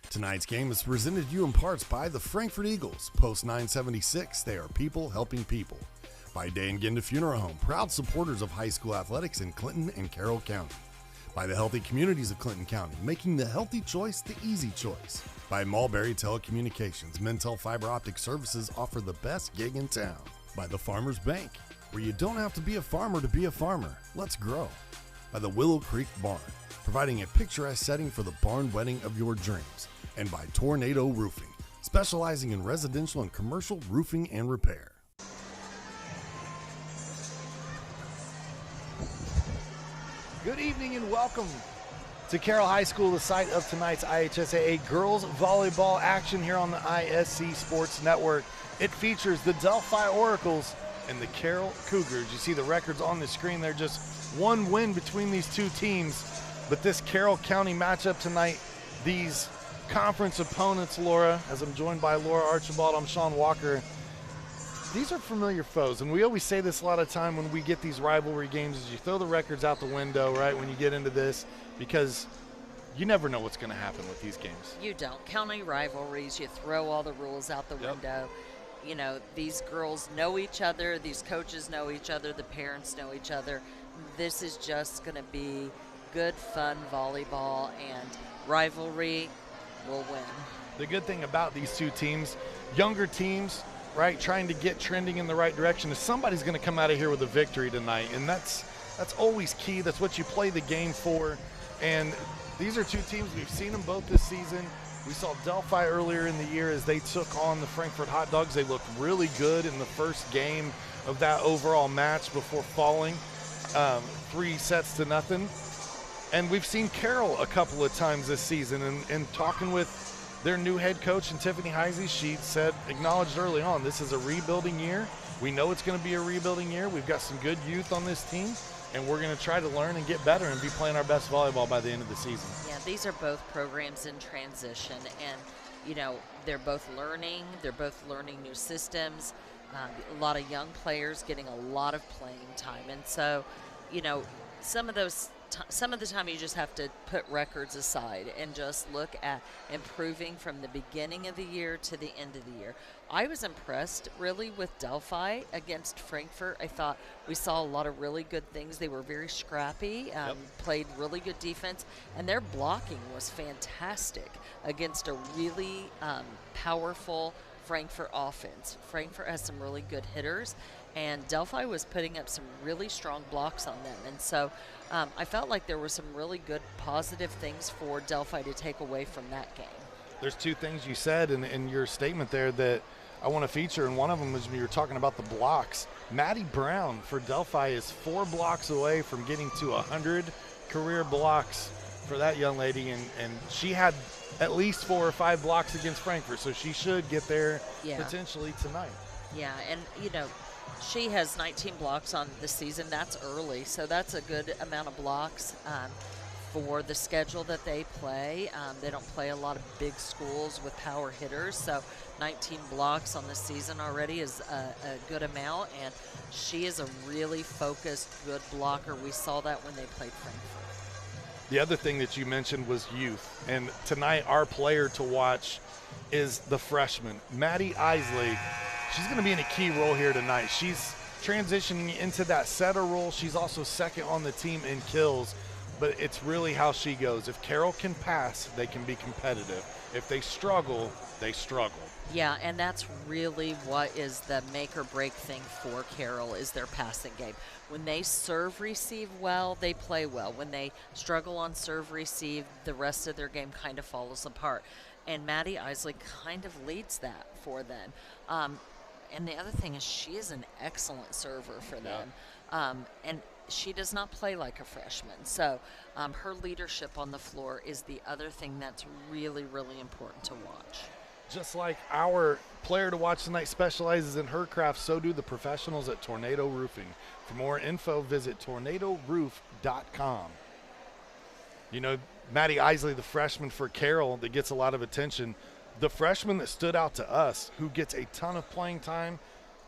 Tonight's game is presented to you in parts by the Frankfurt Eagles. Post 976, they are people helping people. By Day and Ginda Funeral Home, proud supporters of high school athletics in Clinton and Carroll County. By the healthy communities of Clinton County, making the healthy choice the easy choice. By Mulberry Telecommunications, Mintel Fiber Optic Services offer the best gig in town. By the Farmers Bank, where you don't have to be a farmer to be a farmer. Let's grow. By the Willow Creek Barn, providing a picturesque setting for the barn wedding of your dreams. And by Tornado Roofing, specializing in residential and commercial roofing and repair. Good evening and welcome to Carroll High School, the site of tonight's IHSAA girls volleyball action here on the ISC Sports Network. It features the Delphi Oracles and the Carroll Cougars. You see the records on the screen. They're just one win between these two teams. But this Carroll County matchup tonight, these conference opponents, Laura, as I'm joined by Laura Archibald, I'm Sean Walker. These are familiar foes, and we always say this a lot of time when we get these rivalry games is you throw the records out the window, right, when you get into this, because you never know what's going to happen with these games. You don't. County rivalries, you throw all the rules out the window. You know, these girls know each other, these coaches know each other, the parents know each other. This is just going to be good, fun volleyball, and rivalry will win. The good thing about these two teams, younger teams, right, trying to get trending in the right direction, is somebody's going to come out of here with a victory tonight, and that's always key. That's what you play the game for. And these are two teams, we've seen them both this season. We saw Delphi earlier in the year as they took on the Frankfurt Hot Dogs. They looked really good in the first game of that overall match before falling 3-0. And we've seen Carroll a couple of times this season, and talking with their new head coach, and Tiffany Heisey, she acknowledged early on, this is a rebuilding year. We know it's going to be a rebuilding year. We've got some good youth on this team, and we're going to try to learn and get better and be playing our best volleyball by the end of the season. Yeah, these are both programs in transition, and, you know, they're both learning. They're both learning new systems. A lot of young players getting a lot of playing time. And so, you know, some of the time you just have to put records aside and just look at improving from the beginning of the year to the end of the year. I was impressed really with Delphi against Frankfurt. I thought we saw a lot of really good things. They were very scrappy, played really good defense, and their blocking was fantastic against a really powerful Frankfurt offense. Frankfurt has some really good hitters, and Delphi was putting up some really strong blocks on them. And so I felt like there were some really good positive things for Delphi to take away from that game. There's two things you said in your statement there that I want to feature, and one of them was when you were talking about the blocks. Maddie Brown for Delphi is 4 blocks away from getting to 100 career blocks for that young lady, and she had at least 4 or 5 blocks against Frankfurt, so she should get there potentially tonight. Yeah, and, you know, she has 19 blocks on the season. That's early, so that's a good amount of blocks for the schedule that they play. They don't play a lot of big schools with power hitters, so 19 blocks on the season already is a good amount, and she is a really focused, good blocker. We saw that when they played Frankfurt. The other thing that you mentioned was youth, and tonight our player to watch is the freshman, Maddie Isley. She's going to be in a key role here tonight. She's transitioning into that setter role. She's also second on the team in kills, but it's really how she goes. If Carroll can pass, they can be competitive. If they struggle, they struggle. Yeah, and that's really what is the make or break thing for Carroll is their passing game. When they serve receive well, they play well. When they struggle on serve receive, the rest of their game kind of falls apart. And Maddie Isley kind of leads that for them. And the other thing is she is an excellent server for them. And she does not play like a freshman. So her leadership on the floor is the other thing that's really, really important to watch. Just like our player to watch tonight specializes in her craft, so do the professionals at Tornado Roofing. For more info, visit tornadoroof.com. You know, Maddie Isley, the freshman for Carroll that gets a lot of attention, the freshman that stood out to us, who gets a ton of playing time,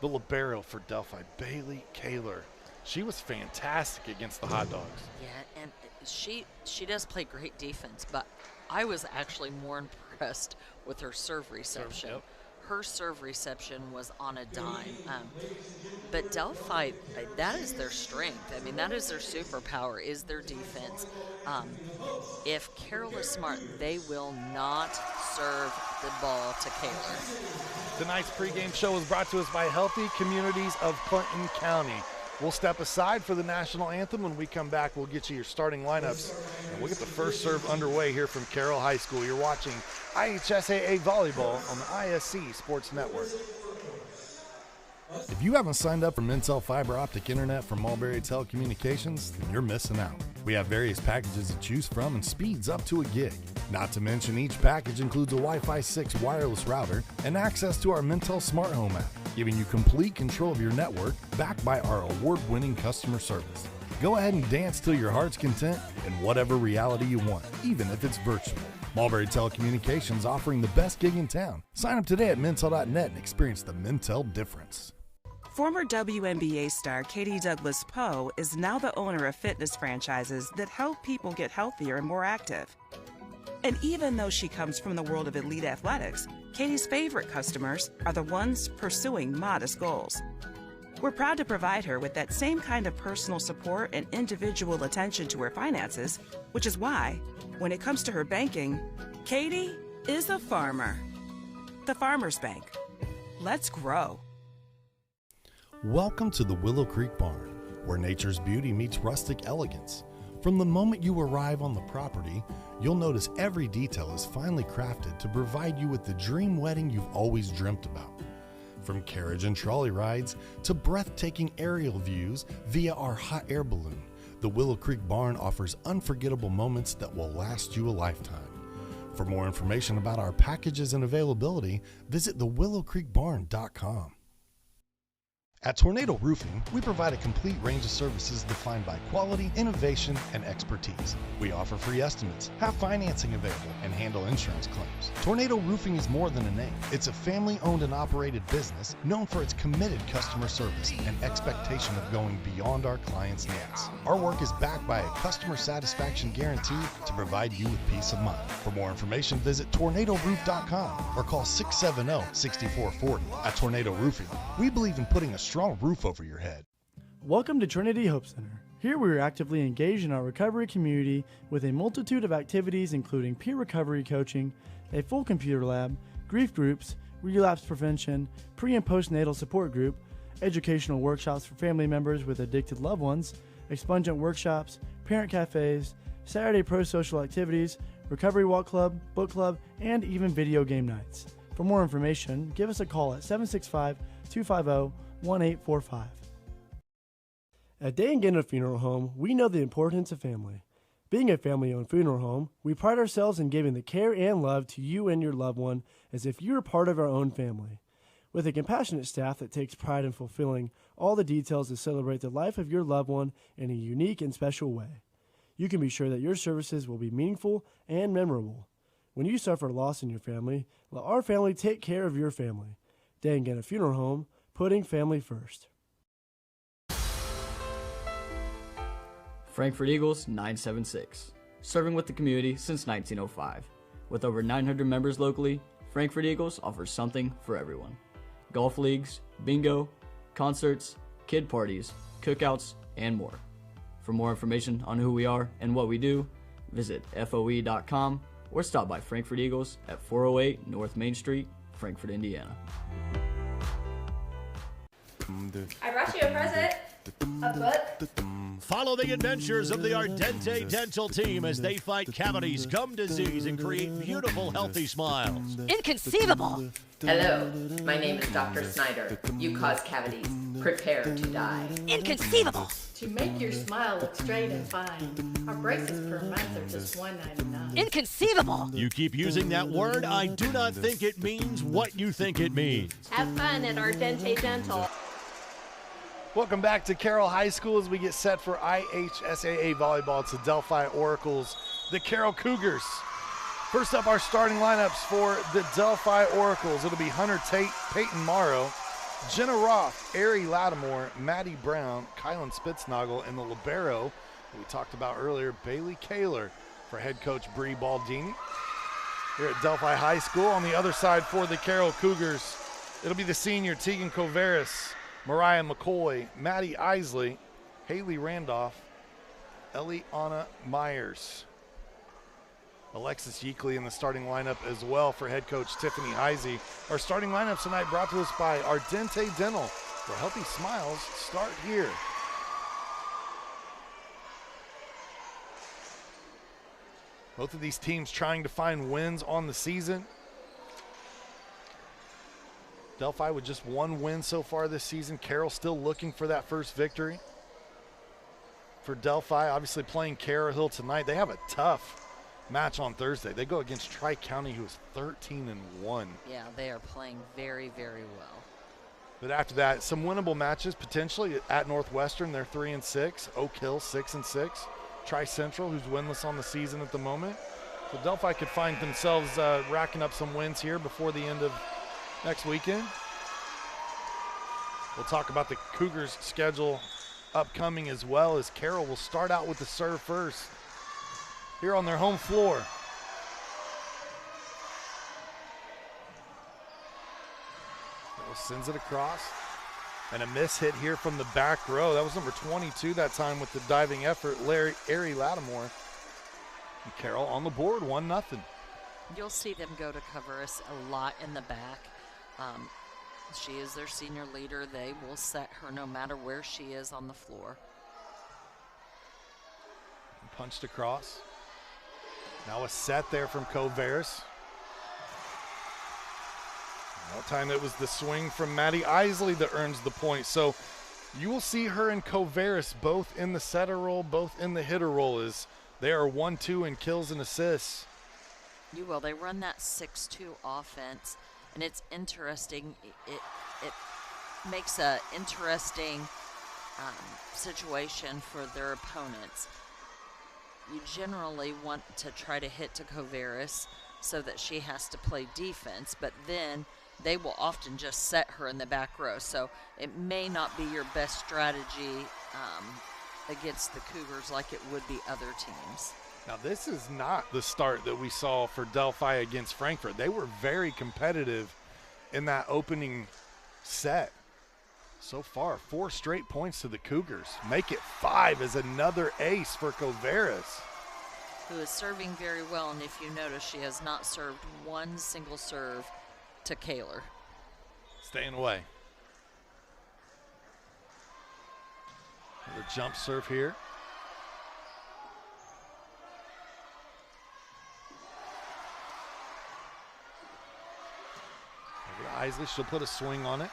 the libero for Delphi, Bailey Kaler. She was fantastic against the Hot Dogs. Yeah, and she does play great defense, but I was actually more impressed with her serve reception. Yep. Her serve reception was on a dime. But Delphi, that is their strength. I mean, that is their superpower, is their defense. If Carroll is smart, they will not serve the ball to Kaler. Tonight's pregame show was brought to us by Healthy Communities of Clinton County. We'll step aside for the national anthem. When we come back, we'll get you your starting lineups, and we'll get the first serve underway here from Carroll High School. You're watching IHSAA Volleyball on the ISC Sports Network. If you haven't signed up for Mintel Fiber Optic Internet from Mulberry Telecommunications, then you're missing out. We have various packages to choose from and speeds up to a gig. Not to mention, each package includes a Wi-Fi 6 wireless router and access to our Mintel Smart Home app, giving you complete control of your network, backed by our award-winning customer service. Go ahead and dance till your heart's content in whatever reality you want, even if it's virtual. Mulberry Telecommunications, offering the best gig in town. Sign up today at Mintel.net and experience the Mintel difference. Former WNBA star Katie Douglas Poe is now the owner of fitness franchises that help people get healthier and more active. And even though she comes from the world of elite athletics, Katie's favorite customers are the ones pursuing modest goals. We're proud to provide her with that same kind of personal support and individual attention to her finances, which is why, when it comes to her banking, Katie is a farmer. The Farmers Bank. Let's grow. Welcome to the Willow Creek Barn, where nature's beauty meets rustic elegance. From the moment you arrive on the property, you'll notice every detail is finely crafted to provide you with the dream wedding you've always dreamt about. From carriage and trolley rides to breathtaking aerial views via our hot air balloon, the Willow Creek Barn offers unforgettable moments that will last you a lifetime. For more information about our packages and availability, visit thewillowcreekbarn.com. At Tornado Roofing, we provide a complete range of services defined by quality, innovation, and expertise. We offer free estimates, have financing available, and handle insurance claims. Tornado Roofing is more than a name. It's a family-owned and operated business known for its committed customer service and expectation of going beyond our clients' needs. Our work is backed by a customer satisfaction guarantee to provide you with peace of mind. For more information, visit tornadoroof.com or call 670-6440. At Tornado Roofing, we believe in putting a strong roof over your head. Welcome to Trinity Hope Center. Here we are actively engaged in our recovery community with a multitude of activities including peer recovery coaching, a full computer lab, grief groups, relapse prevention, pre- and postnatal support group, educational workshops for family members with addicted loved ones, expungent workshops, parent cafes, Saturday pro-social activities, recovery walk club, book club, and even video game nights. For more information, give us a call at 765-250-1845. At Day and Ginda Funeral Home, we know the importance of family. Being a family-owned funeral home, we pride ourselves in giving the care and love to you and your loved one as if you are part of our own family. With a compassionate staff that takes pride in fulfilling all the details to celebrate the life of your loved one in a unique and special way, you can be sure that your services will be meaningful and memorable. When you suffer loss in your family, let our family take care of your family. Day and Ginda Funeral Home, putting family first. Frankfurt Eagles 976, serving with the community since 1905. With over 900 members locally, Frankfurt Eagles offers something for everyone. Golf leagues, bingo, concerts, kid parties, cookouts, and more. For more information on who we are and what we do, visit FOE.com or stop by Frankfurt Eagles at 408 North Main Street, Frankfurt, Indiana. I brought you a present. A book. Follow the adventures of the Ardente Dental team as they fight cavities, gum disease, and create beautiful, healthy smiles. Inconceivable! Hello, my name is Dr. Snyder. You cause cavities. Prepare to die. Inconceivable! To make your smile look straight and fine, our braces per month are just $1.99. Inconceivable! You keep using that word, I do not think it means what you think it means. Have fun at Ardente Dental. Welcome back to Carroll High School as we get set for IHSAA volleyball. It's the Delphi Oracles, the Carroll Cougars. First up, our starting lineups for the Delphi Oracles. It'll be Hunter Tate, Peyton Morrow, Jenna Roth, Ari Lattimore, Maddie Brown, Kylan Spitznagel, and the libero, We talked about earlier, Bailey Kaler for head coach Bree Baldini. Here at Delphi High School. On the other side for the Carroll Cougars, it'll be the senior Tegan Coveris, Mariah McCoy, Maddie Isley, Haley Randolph, Eliana Myers. Alexis Yeakley in the starting lineup as well for head coach Tiffany Heisey. Our starting lineup tonight brought to us by Ardente Dental, where healthy smiles start here. Both of these teams trying to find wins on the season. Delphi with just one win so far this season. Carroll still looking for that first victory. For Delphi, obviously playing Carroll tonight. They have a tough match on Thursday. They go against Tri-County, who is 13-1. Yeah, they are playing very, very well. But after that, some winnable matches potentially at Northwestern. They're 3-6. Oak Hill 6-6. Tri-Central, who's winless on the season at the moment. So Delphi could find themselves racking up some wins here before the end of next weekend. We'll talk about the Cougars' schedule upcoming as well, as Carroll will start out with the serve first here on their home floor. Sends it across. And a miss hit here from the back row. That was number 22 that time with the diving effort, Ari Lattimore. And Carroll on the board, 1-0. You'll see them go to cover us a lot in the back. She is their senior leader. They will set her no matter where she is on the floor. Punched across. Now a set there from Coveris. That time it was the swing from Maddie Isley that earns the point. So you will see her and Coveris both in the setter role, both in the hitter role, as they are 1-2 in kills and assists. You will. They run that 6-2 offense, and it's interesting. It makes a interesting situation for their opponents. You generally want to try to hit to Coveris so that she has to play defense, but then they will often just set her in the back row. So it may not be your best strategy against the Cougars like it would be other teams. Now, this is not the start that we saw for Delphi against Frankfort. They were very competitive in that opening set. So far, 4 straight points to the Cougars. Make it 5 as another ace for Coveris, who is serving very well. And if you notice, she has not served one single serve to Kaler. Staying away. Another jump serve here. Over to Isley, she'll put a swing on it.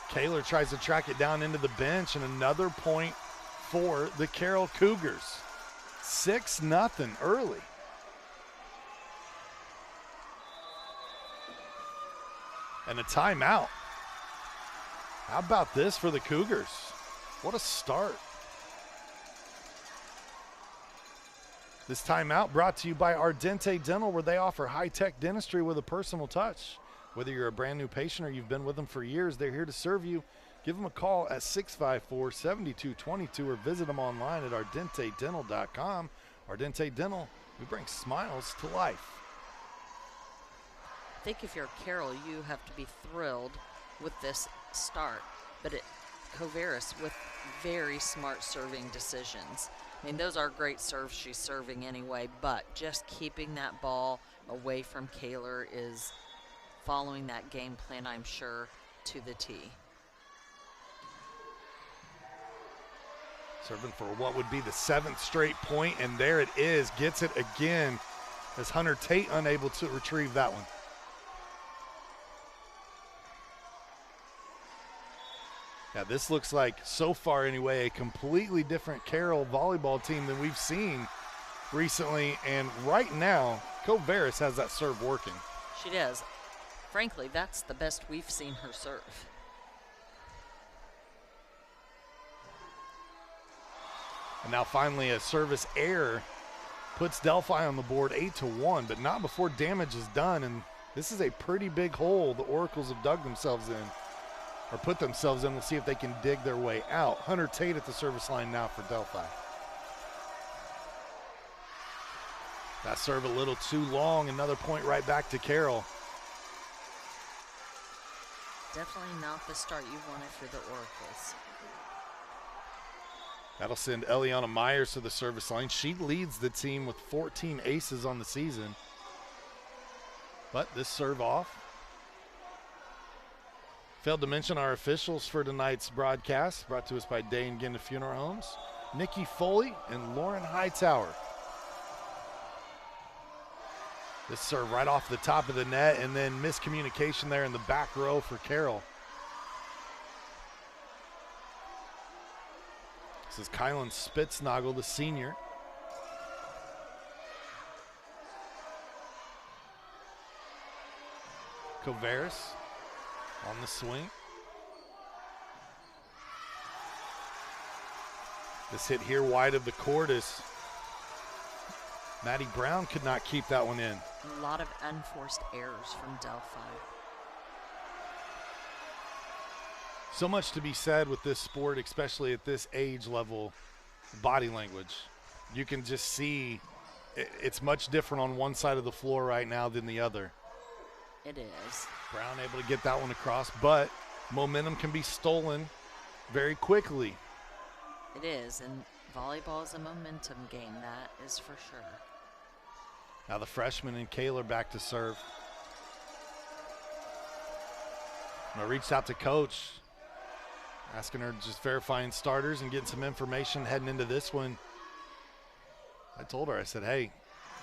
Kaler tries to track it down into the bench, and another point for the Carroll Cougars. 6-0 early. And a timeout. How about this for the Cougars? What a start. This timeout brought to you by Ardente Dental, where they offer high-tech dentistry with a personal touch. Whether you're a brand new patient or you've been with them for years, they're here to serve you. Give them a call at 654-7222 or visit them online at ardentedental.com. Ardente Dental, we bring smiles to life. I think if you're Carroll, you have to be thrilled with this start. But Coveris with very smart serving decisions. I mean, those are great serves she's serving anyway, but just keeping that ball away from Kaler is following that game plan, I'm sure, to the T. Serving for what would be the 7th straight point, and there it is. Gets it again as Hunter Tate unable to retrieve that one. Yeah, this looks like, so far anyway, a completely different Carroll volleyball team than we've seen recently. And right now, Coveris has that serve working. She does. Frankly, that's the best we've seen her serve. And now finally a service error puts Delphi on the board 8-1, but not before damage is done. And this is a pretty big hole the Oracles have dug themselves in, or put themselves in. We'll see if they can dig their way out. Hunter Tate at the service line now for Delphi. That serve a little too long. Another point right back to Carroll. Definitely not the start you wanted for the Oracles. That'll send Eliana Myers to the service line. She leads the team with 14 aces on the season. But this serve off. Failed to mention our officials for tonight's broadcast, brought to us by Day and Ginda Funeral Homes, Nikki Foley and Lauren Hightower. This serve right off the top of the net, and then miscommunication there in the back row for Carroll. This is Kylan Spitznagel, the senior. Coveris on the swing. This hit here wide of the court is Maddie Brown could not keep that one in. A lot of unforced errors from Delphi. So much to be said with this sport, especially at this age level, body language. You can just see it's much different on one side of the floor right now than the other. It is. Brown able to get that one across, but momentum can be stolen very quickly. It is, and volleyball is a momentum game, that is for sure. Now the freshman and Kaler back to serve. I reached out to Coach, asking her just verifying starters and getting some information heading into this one. I told her, I said, hey,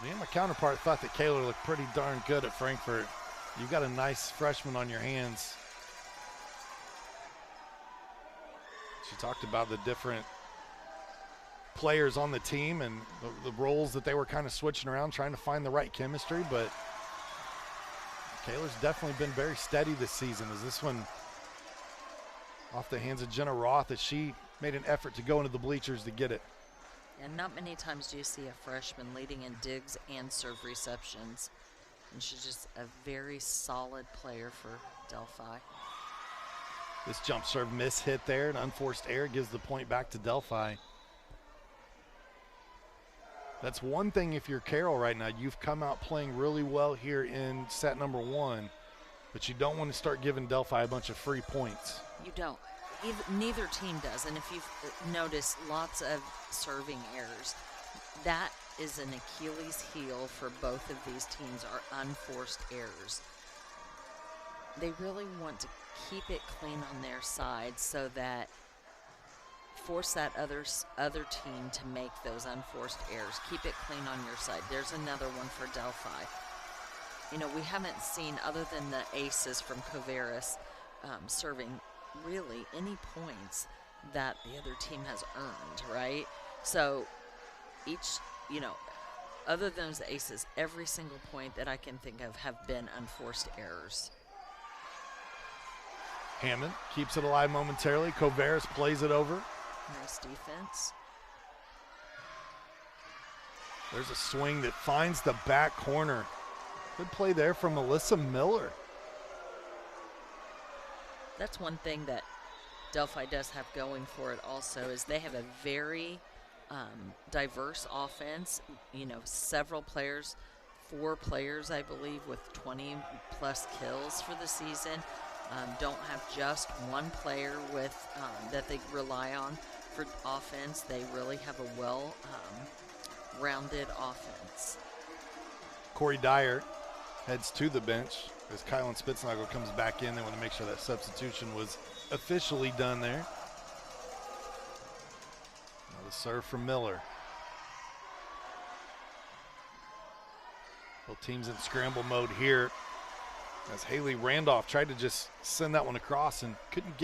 me and my counterpart thought that Kaler looked pretty darn good at Frankfurt. You've got a nice freshman on your hands. She talked about the different players on the team and the roles that they were kind of switching around, trying to find the right chemistry, but Kaler's definitely been very steady this season. As this one off the hands of Jenna Roth, as she made an effort to go into the bleachers to get it. And not many times do you see a freshman leading in digs and serve receptions. And she's just a very solid player for Delphi. This jump serve miss hit there, an unforced error gives the point back to Delphi. That's one thing if you're Carroll right now. You've come out playing really well here in set number one, but you don't want to start giving Delphi a bunch of free points. You don't. Neither team does. And if you've noticed lots of serving errors, that is an Achilles heel for both of these teams, are unforced errors. They really want to keep it clean on their side so that force that other team to make those unforced errors. Keep it clean on your side. There's another one for Delphi. You know, we haven't seen, other than the aces from Coveris, serving really any points that the other team has earned, right? So each, you know, other than those aces, every single point that I can think of have been unforced errors. Hammond keeps it alive momentarily. Coveris plays it over. Nice defense. There's a swing that finds the back corner. Good play there from Melissa Miller. That's one thing that Delphi does have going for it also, is they have a very diverse offense. You know, several players, 4 players, I believe, with 20-plus kills for the season. Don't have just one player with that they rely on for offense. They really have a well-rounded offense. Corey Dyer heads to the bench as Kylan Spitznagel comes back in. They want to make sure that substitution was officially done there. Now the serve from Miller. Both teams in scramble mode here, as Haley Randolph tried to just send that one across and couldn't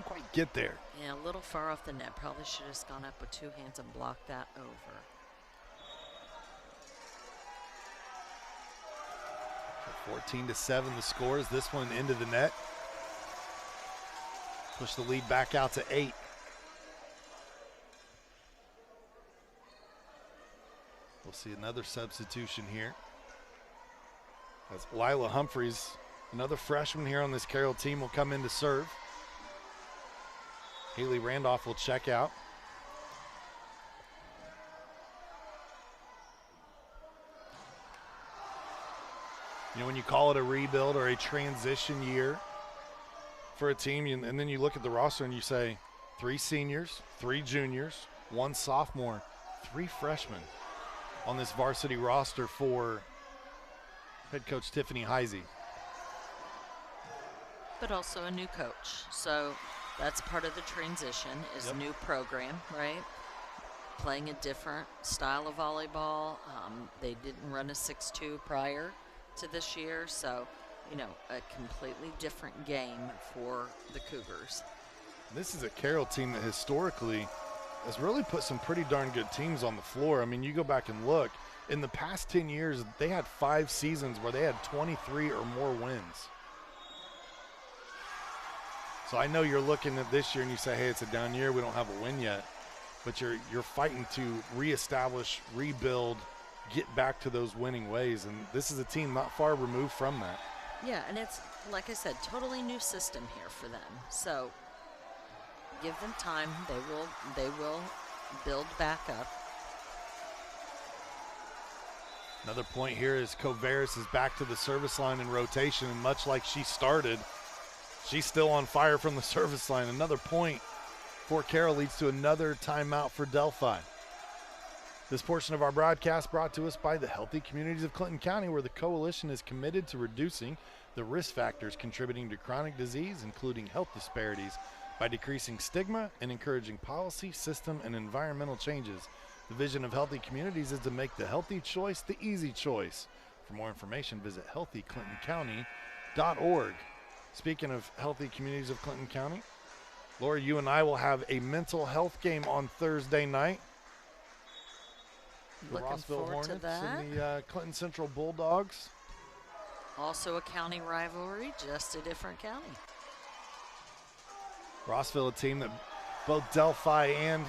quite get there. Yeah, a little far off the net. Probably should have just gone up with 2 hands and blocked that over. 14-7 the scores. This one into the net. Push the lead back out to 8. We'll see another substitution here. As Lila Humphreys, another freshman here on this Carroll team, will come in to serve. Haley Randolph will check out. You know, when you call it a rebuild or a transition year for a team, and then you look at the roster and you say 3 seniors, 3 juniors, 1 sophomore, 3 freshmen on this varsity roster for head coach Tiffany Heisey. But also a new coach. So that's part of the transition is Yep. new program, right? Playing a different style of volleyball. They didn't run a 6-2 prior to this year, so, you know, a completely different game for the Cougars. This is a Carroll team that historically has really put some pretty darn good teams on the floor. I mean, you go back and look, in the past 10 years, they had 5 seasons where they had 23 or more wins. So I know you're looking at this year and you say, hey, it's a down year, we don't have a win yet. But you're fighting to reestablish, rebuild, get back to those winning ways. And this is a team not far removed from that. Yeah, and it's, like I said, totally new system here for them. So give them time. They will build back up. Another point here is Coveris is back to the service line in rotation, and much like she started, she's still on fire from the service line. Another point for Carroll leads to another timeout for Delphi. This portion of our broadcast brought to us by the Healthy Communities of Clinton County, where the coalition is committed to reducing the risk factors contributing to chronic disease, including health disparities, by decreasing stigma and encouraging policy, system, and environmental changes. The vision of Healthy Communities is to make the healthy choice the easy choice. For more information, visit healthyclintoncounty.org. Speaking of Healthy Communities of Clinton County, Laura, you and I will have a mental health game on Thursday night. The Looking Rossville forward Hornets to that. and the Clinton Central Bulldogs. Also a county rivalry, just a different county. Rossville, a team that both Delphi and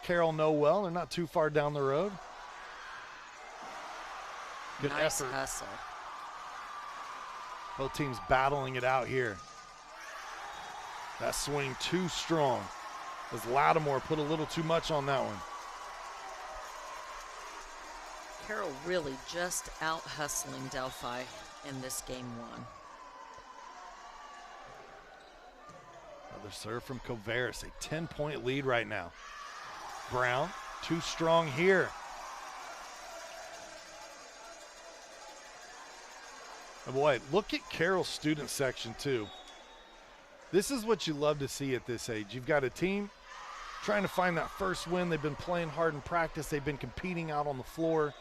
Carroll know well. They're not too far down the road. Good Nice effort. hustle. Both teams battling it out here. That swing too strong. As Lattimore put a little too much on that one. Carroll really just out hustling Delphi in this game 1. Another serve from Coveris, a 10-point lead right now. Brown, too strong here. And boy, look at Carroll's student section too. This is what you love to see at this age. You've got a team trying to find that first win. They've been playing hard in practice. They've been competing out on the floor.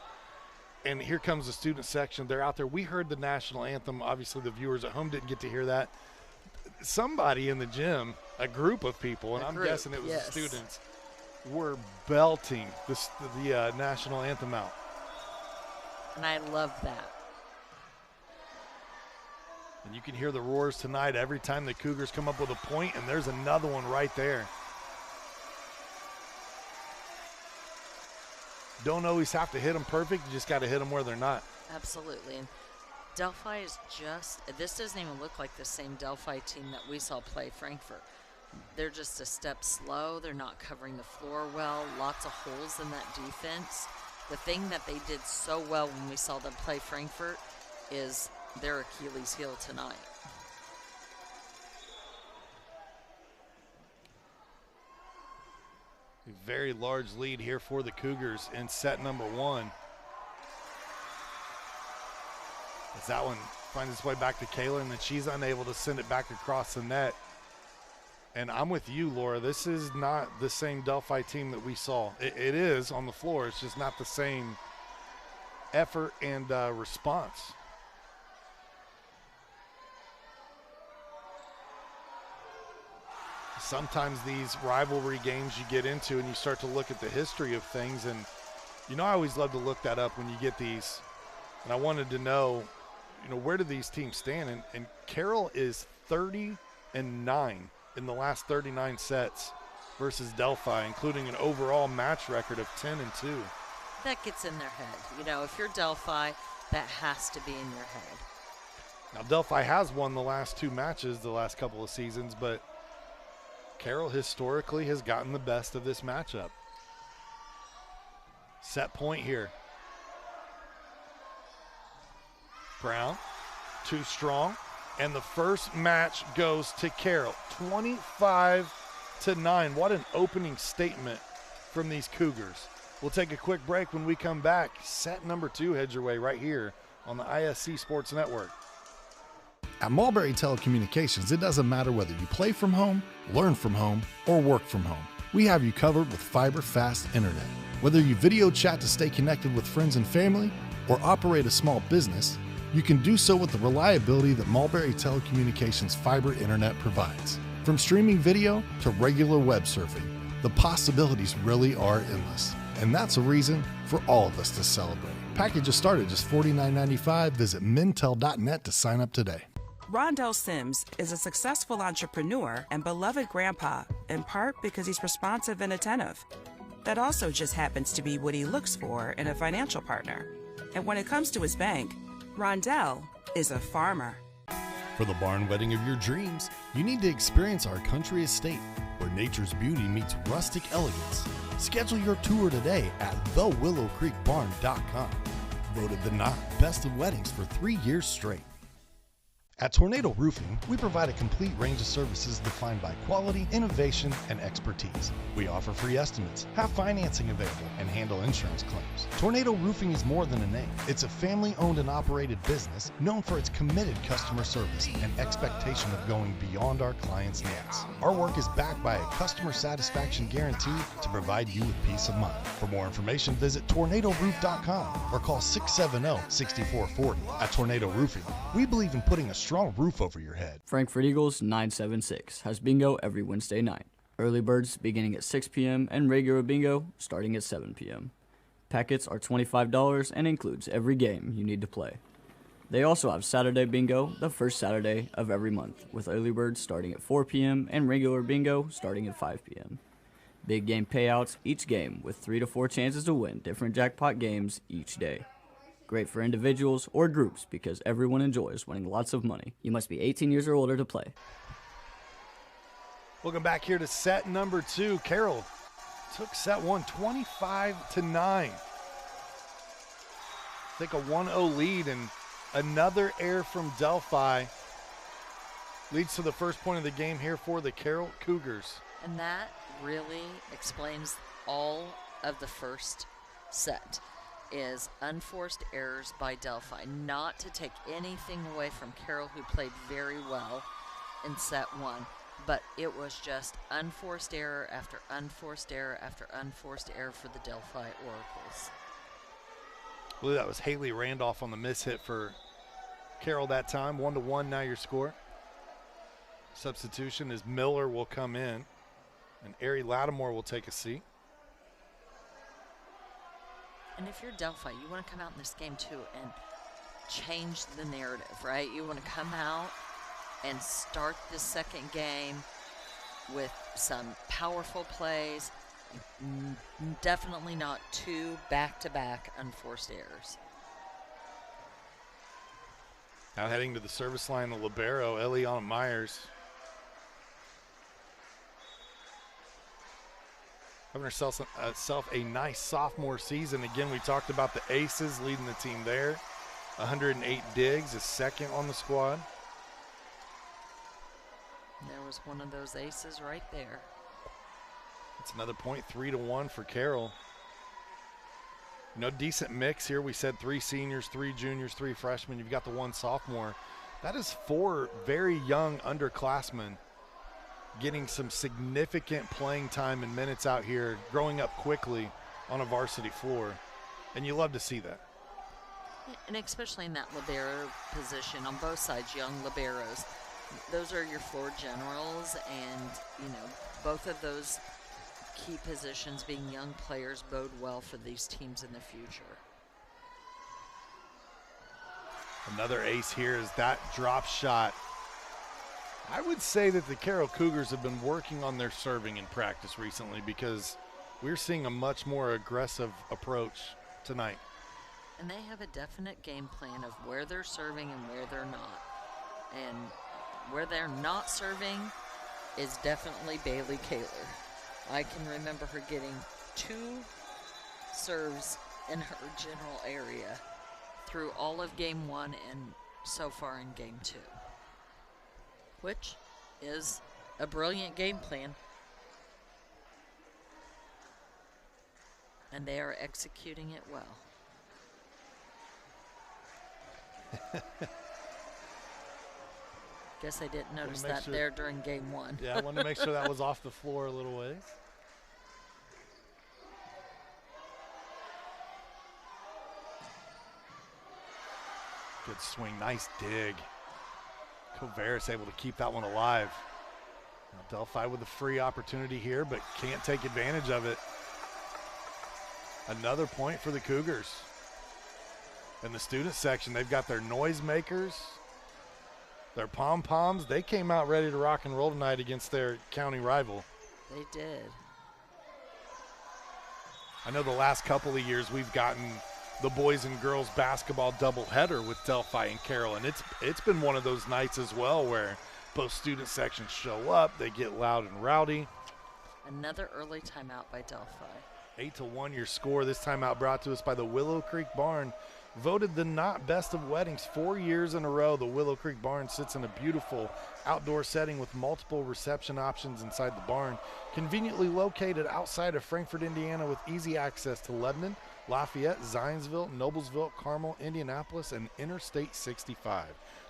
And here comes the student section. They're out there. We heard the national anthem. Obviously, the viewers at home didn't get to hear that. Somebody in the gym, a group of people, and I'm guessing it was the students, were belting the national anthem out. And I love that. And you can hear the roars tonight every time the Cougars come up with a point, and there's another one right there. Don't always have to hit them perfect. You just got to hit them where they're not. Absolutely. And Delphi is just, this doesn't even look like the same Delphi team that we saw play Frankfurt. They're just a step slow. They're not covering the floor well. Lots of holes in that defense. The thing that they did so well when we saw them play Frankfurt is their Achilles heel tonight. A very large lead here for the Cougars in set number 1. As that one finds its way back to Kayla, and then she's unable to send it back across the net. And I'm with you, Laura. This is not the same Delphi team that we saw. It is on the floor. It's just not the same effort and response. Sometimes these rivalry games you get into and you start to look at the history of things, and you know I always love to look that up when you get these. And I wanted to know, where do these teams stand? And Carroll is 30-9 in the last 39 sets versus Delphi, including an overall match record of 10-2. That gets in their head. If you're Delphi, that has to be in your head. Now, Delphi has won the last 2 matches the last couple of seasons, but Carroll historically has gotten the best of this matchup. Set point here. Brown, too strong. And the first match goes to Carroll, 25-9. What an opening statement from these Cougars. We'll take a quick break. When we come back, set number 2 heads your way right here on the ISC Sports Network. At Mulberry Telecommunications, it doesn't matter whether you play from home, learn from home, or work from home. We have you covered with fiber-fast internet. Whether you video chat to stay connected with friends and family, or operate a small business, you can do so with the reliability that Mulberry Telecommunications fiber internet provides. From streaming video to regular web surfing, the possibilities really are endless. And that's a reason for all of us to celebrate. Packages start at just $49.95. Visit mintel.net to sign up today. Rondell Sims is a successful entrepreneur and beloved grandpa, in part because he's responsive and attentive. That also just happens to be what he looks for in a financial partner. And when it comes to his bank, Rondell is a farmer. For the barn wedding of your dreams, you need to experience our country estate, where nature's beauty meets rustic elegance. Schedule your tour today at thewillowcreekbarn.com. Voted the Knot Best of Weddings for 3 years straight. At Tornado Roofing, we provide a complete range of services defined by quality, innovation, and expertise. We offer free estimates, have financing available, and handle insurance claims. Tornado Roofing is more than a name. It's a family-owned and operated business known for its committed customer service and expectation of going beyond our clients' needs. Our work is backed by a customer satisfaction guarantee to provide you with peace of mind. For more information, visit tornadoroof.com or call 670-6440. At Tornado Roofing, we believe in putting a strong roof over your head. Frankfurt Eagles 976 has bingo every Wednesday night. Early birds beginning at 6 p.m. and regular bingo starting at 7 p.m. Packets are $25 and includes every game you need to play. They also have Saturday bingo the first Saturday of every month, with early birds starting at 4 p.m. and regular bingo starting at 5 p.m. Big game payouts each game with 3 to 4 chances to win different jackpot games each day. Great for individuals or groups because everyone enjoys winning lots of money. You must be 18 years or older to play. Welcome back here to set number 2. Carroll took set 1, 25-9. I think a 1-0 lead, and another error from Delphi leads to the first point of the game here for the Carroll Cougars. And that really explains all of the first set. Is unforced errors by Delphi. Not to take anything away from Carroll, who played very well in set 1, but it was just unforced error after unforced error after unforced error for the Delphi Oracles. I believe that was Haley Randolph on the miss hit for Carroll that time. 1-1 now your score. Substitution is Miller will come in, and Ari Lattimore will take a seat. And if you're Delphi, you want to come out in this game too and change the narrative, right? You want to come out and start the second game with some powerful plays. Definitely not 2 back-to-back unforced errors. Now heading to the service line, the libero, Eliana Myers. Having herself a nice sophomore season. Again, we talked about the aces leading the team there. 108 digs, is second on the squad. There was one of those aces right there. It's another point, 3-1 for Carroll. Decent mix here. We said 3 seniors, 3 juniors, 3 freshmen. You've got the 1 sophomore. That is 4 very young underclassmen getting some significant playing time and minutes out here, growing up quickly on a varsity floor. And you love to see that. And especially in that libero position, on both sides, young liberos. Those are your floor generals, and, both of those key positions being young players bode well for these teams in the future. Another ace here is that drop shot. I would say that the Carroll Cougars have been working on their serving in practice recently, because we're seeing a much more aggressive approach tonight. And they have a definite game plan of where they're serving and where they're not. And where they're not serving is definitely Bailey Kaler. I can remember her getting 2 serves in her general area through all of game 1 and so far in game 2, which is a brilliant game plan. And they are executing it well. Guess I didn't notice that there during game 1. Yeah, I wanted to make sure that was off the floor a little ways. Good swing, nice dig. Covaris able to keep that one alive. Now Delphi with a free opportunity here, but can't take advantage of it. Another point for the Cougars. In the student section, they've got their noisemakers, their pom-poms. They came out ready to rock and roll tonight against their county rival. They did. I know the last couple of years we've gotten the boys and girls basketball doubleheader with Delphi and Carroll, and it's been one of those nights as well where both student sections show up, they get loud and rowdy. Another early timeout by Delphi. 8-1 your score. This timeout brought to us by the Willow Creek Barn. Voted the not best of weddings 4 years in a row. The Willow Creek Barn sits in a beautiful outdoor setting with multiple reception options inside the barn. Conveniently located outside of Frankfort, Indiana, with easy access to Lebanon, Lafayette, Zionsville, Noblesville, Carmel, Indianapolis, and Interstate 65.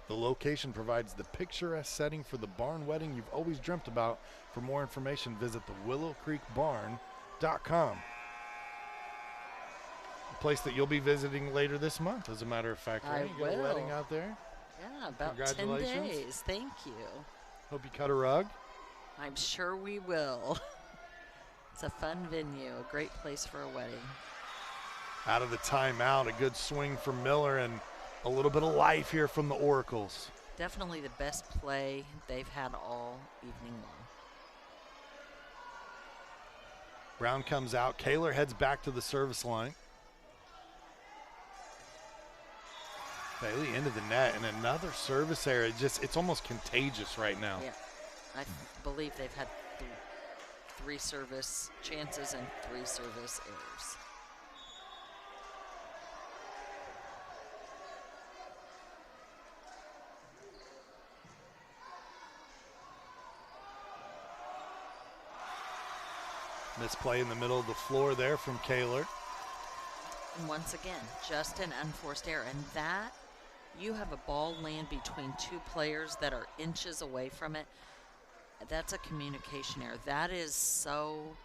The location provides the picturesque setting for the barn wedding you've always dreamt about. For more information, visit thewillowcreekbarn.com. A place that you'll be visiting later this month, as a matter of fact, right? I You got a will. wedding out there? Yeah, about 10 Congratulations. days. Thank you. Hope you cut a rug. I'm sure we will. It's a fun venue, a great place for a wedding. Out of the timeout, a good swing from Miller and a little bit of life here from the Oracles. Definitely the best play they've had all evening long. Brown comes out. Kaler heads back to the service line. Bailey into the net, and another service error. It's almost contagious right now. Yeah, I believe they've had 3 service chances and 3 service errors. Misplay in the middle of the floor there from Kaler. And once again, just an unforced error. And that, you have a ball land between 2 players that are inches away from it. That's a communication error. That is so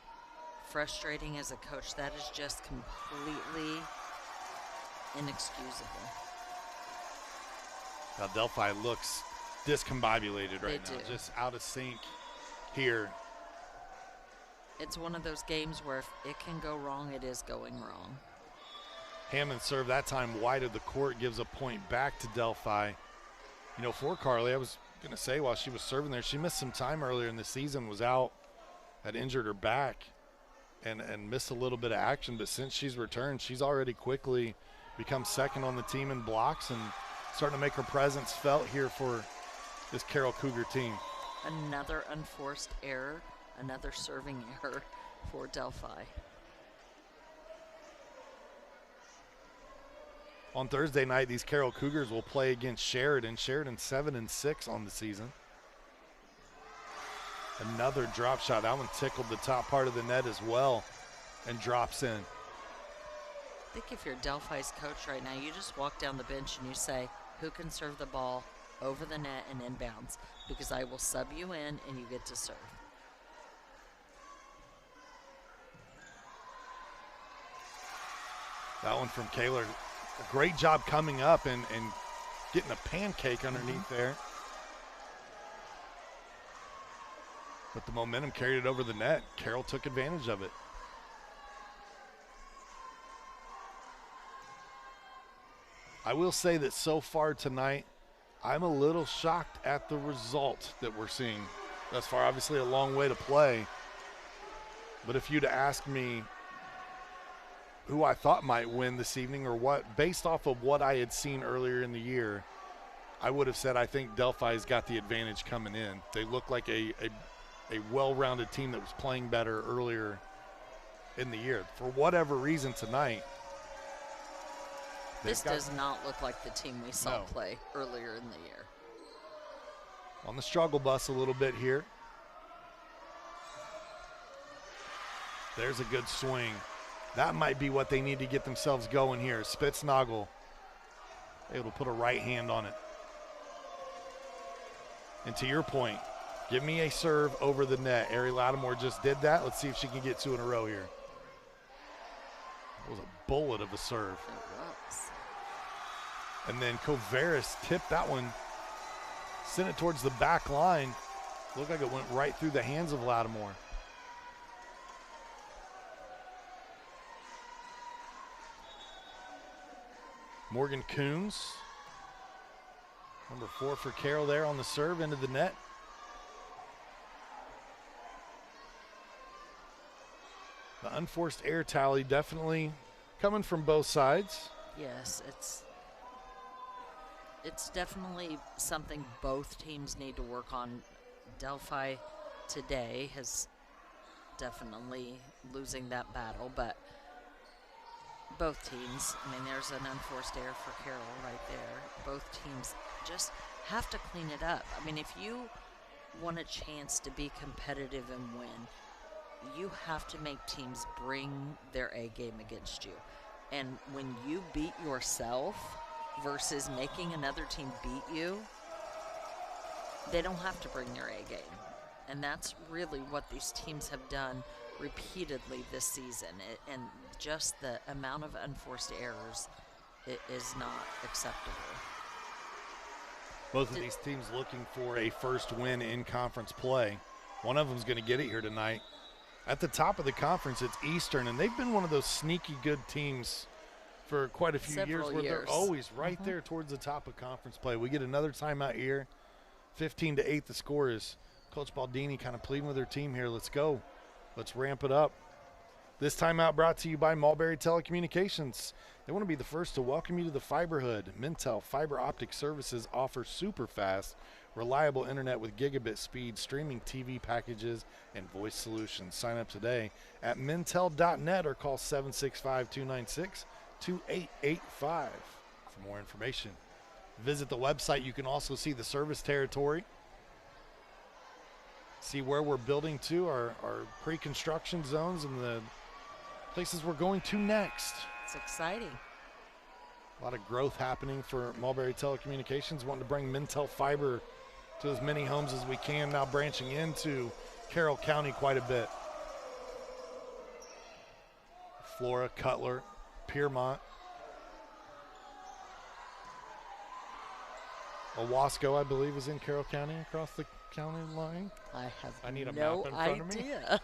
frustrating as a coach. That is just completely inexcusable. Now Delphi looks discombobulated right now. do. Just out of sync here. It's one of those games where if it can go wrong, it is going wrong. Hammond served that time wide of the court, gives a point back to Delphi. You know, for Carly, I was going to say while she was serving there, she missed some time earlier in the season, was out, had injured her back, and missed a little bit of action. But since she's returned, she's already quickly become second on the team in blocks and starting to make her presence felt here for this Carroll Cougar team. Another unforced error, another serving error for Delphi. On Thursday night, these Carroll Cougars will play against Sheridan. Sheridan 7-6 on the season. Another drop shot. That one tickled the top part of the net as well and drops in. I think if you're Delphi's coach right now, you just walk down the bench and you say, who can serve the ball over the net and inbounds? Because I will sub you in and you get to serve. That one from Kaler. A great job coming up and getting a pancake underneath there. But the momentum carried it over the net. Carroll took advantage of it. I will say that so far tonight, I'm a little shocked at the result that we're seeing thus far. Obviously a long way to play. But if you'd ask me who I thought might win this evening or what, based off of what I had seen earlier in the year, I would have said I think Delphi's got the advantage coming in. They look like a well-rounded team that was playing better earlier in the year. For whatever reason tonight, This does not look like the team we saw No. play earlier in the year. On the struggle bus a little bit here. There's a good swing. That might be what they need to get themselves going here. Spitznagel able to put a right hand on it. And to your point, give me a serve over the net. Ari Lattimore just did that. Let's see if she can get 2 in a row here. That was a bullet of a serve. It was. And then Coveris tipped that one, sent it towards the back line. Looked like it went right through the hands of Lattimore. Morgan Coons, number 4 for Carroll there on the serve into the net. The unforced air tally definitely coming from both sides. Yes, it's definitely something both teams need to work on. Delphi today has definitely losing that battle, but both teams, I mean, there's an unforced error for Carroll right there. Both teams just have to clean it up. I mean, if you want a chance to be competitive and win, you have to make teams bring their A game against you. And when you beat yourself versus making another team beat you, they don't have to bring their A game. And that's really what these teams have done repeatedly this season. And just the amount of unforced errors is not acceptable. Both of these teams looking for a first win in conference play. One of them's going to get it here tonight. At the top of the conference, it's Eastern, and they've been one of those sneaky good teams for quite a few years where they're always right there towards the top of conference play. We get another timeout here. 15-8 the score is. Coach Baldini kind of pleading with her team here. Let's go. Let's ramp it up. This timeout brought to you by Mulberry Telecommunications. They want to be the first to welcome you to the fiberhood. Mintel Fiber Optic Services offers super fast, reliable internet with gigabit speed, streaming TV packages, and voice solutions. Sign up today at mintel.net or call 765-296-2885 for more information. Visit the website. You can also see the service territory. See where we're building to, our pre-construction zones and the places we're going to next. It's exciting. A lot of growth happening for Mulberry Telecommunications, wanting to bring Mintel Fiber to as many homes as we can, now branching into Carroll County quite a bit. Flora, Cutler, Piermont, Owasco, I believe, is in Carroll County across the county line. I need a no map in front of me. idea.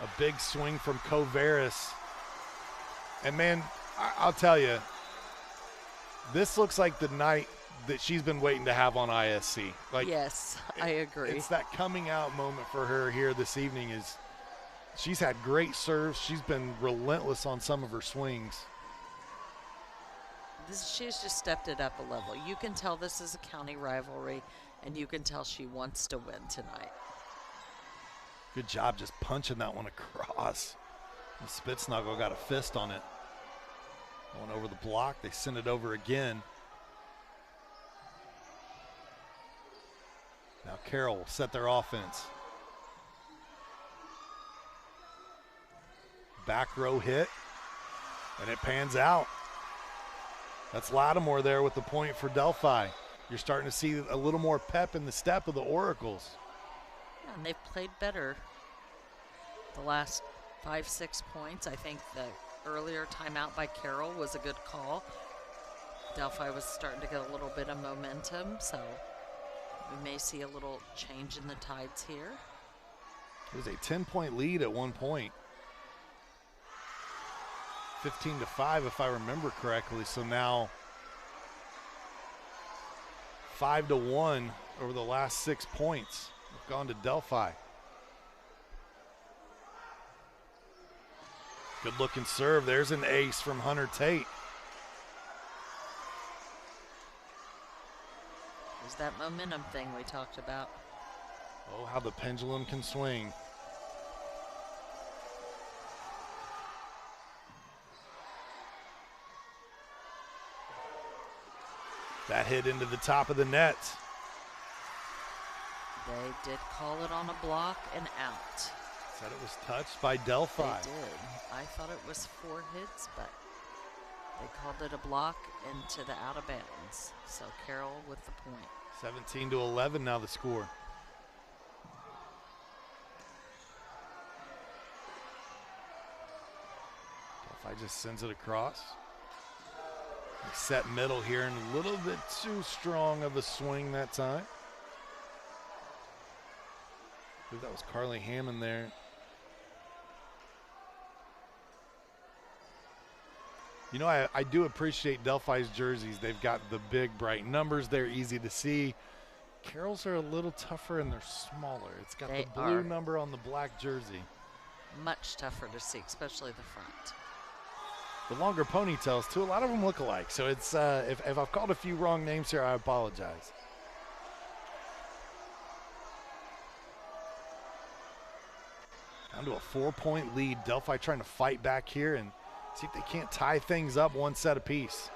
A big swing from Coveris. And, man, I'll tell you, this looks like the night that she's been waiting to have on ISC. Like, yes, I agree. It's that coming out moment for her here this evening. She's had great serves. She's been relentless on some of her swings. She's just stepped it up a level. You can tell this is a county rivalry, and you can tell she wants to win tonight. Good job just punching that one across. And Spitznagel got a fist on it. Going over the block. They send it over again. Now Carroll will set their offense. Back row hit. And it pans out. That's Lattimore there with the point for Delphi. You're starting to see a little more pep in the step of the Oracles. Yeah, and they've played better the last 5-6 points. I think the earlier timeout by Carroll was a good call. Delphi was starting to get a little bit of momentum, so we may see a little change in the tides here. It was a 10-point lead at one point. 15-5 if I remember correctly. So now 5-1 over the last 6 points. We've gone to Delphi. Good looking serve. There's an ace from Hunter Tate. There's that momentum thing we talked about. Oh, how the pendulum can swing. That hit into the top of the net. They did call it on a block and out. Said it was touched by Delphi. They did. I thought it was 4 hits, but they called it a block into the out of bounds. So Carroll with the point. 17-11 now the score. Delphi just sends it across. They set middle here and a little bit too strong of a swing that time. I believe that was Carly Hammond there. You know, I do appreciate Delphi's jerseys. They've got the big, bright numbers. They're easy to see. Carroll's are a little tougher and they're smaller. It's got the blue number on the black jersey. Much tougher to see, especially the front. The longer ponytails, too. A lot of them look alike. So it's if I've called a few wrong names here, I apologize. Down to a 4-point lead. Delphi trying to fight back here and see if they can't tie things up one set apiece.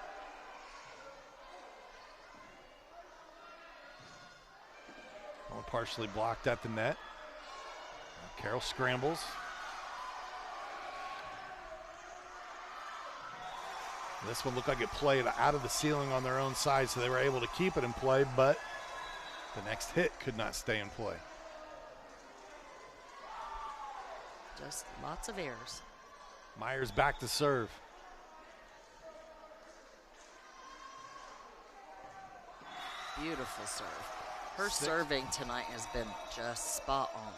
One partially blocked at the net. Carroll scrambles. This one looked like it played out of the ceiling on their own side, so they were able to keep it in play, but the next hit could not stay in play. Just lots of errors. Myers back to serve. Beautiful serve. Her serving tonight has been just spot on.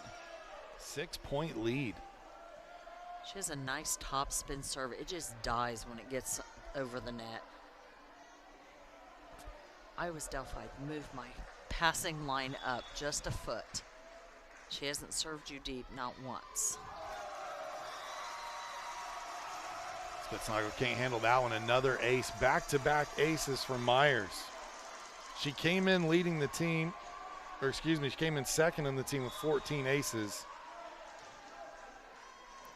6-point lead. She has a nice top spin serve. It just dies when it gets over the net. I was Delphi. Move my passing line up just a foot. She hasn't served you deep, not once. Spitznagle can't handle that one. Another ace. Back-to-back aces for Myers. She came in leading the team, or excuse me, she came in second in the team with 14 aces.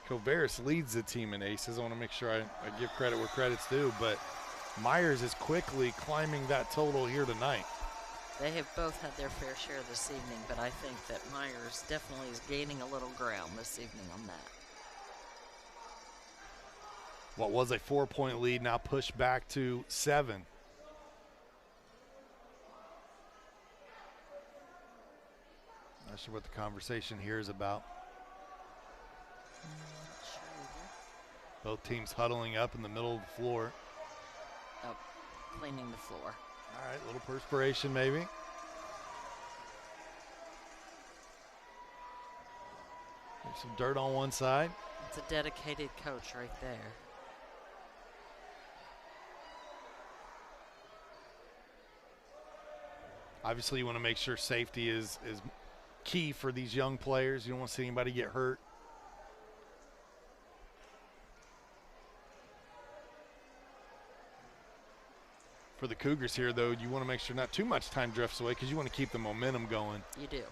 Covaris leads the team in aces. I want to make sure I give credit where credit's due, but Myers is quickly climbing that total here tonight. They have both had their fair share this evening, but I think that Myers definitely is gaining a little ground this evening on that. What was a 4-point lead now pushed back to 7. Not sure what the conversation here is about. Both teams huddling up in the middle of the floor. Oh, cleaning the floor. All right, a little perspiration maybe. There's some dirt on one side. It's a dedicated coach right there. Obviously, you want to make sure safety is key for these young players. You don't want to see anybody get hurt. For the Cougars here, though, you want to make sure not too much time drifts away because you want to keep the momentum going. You do.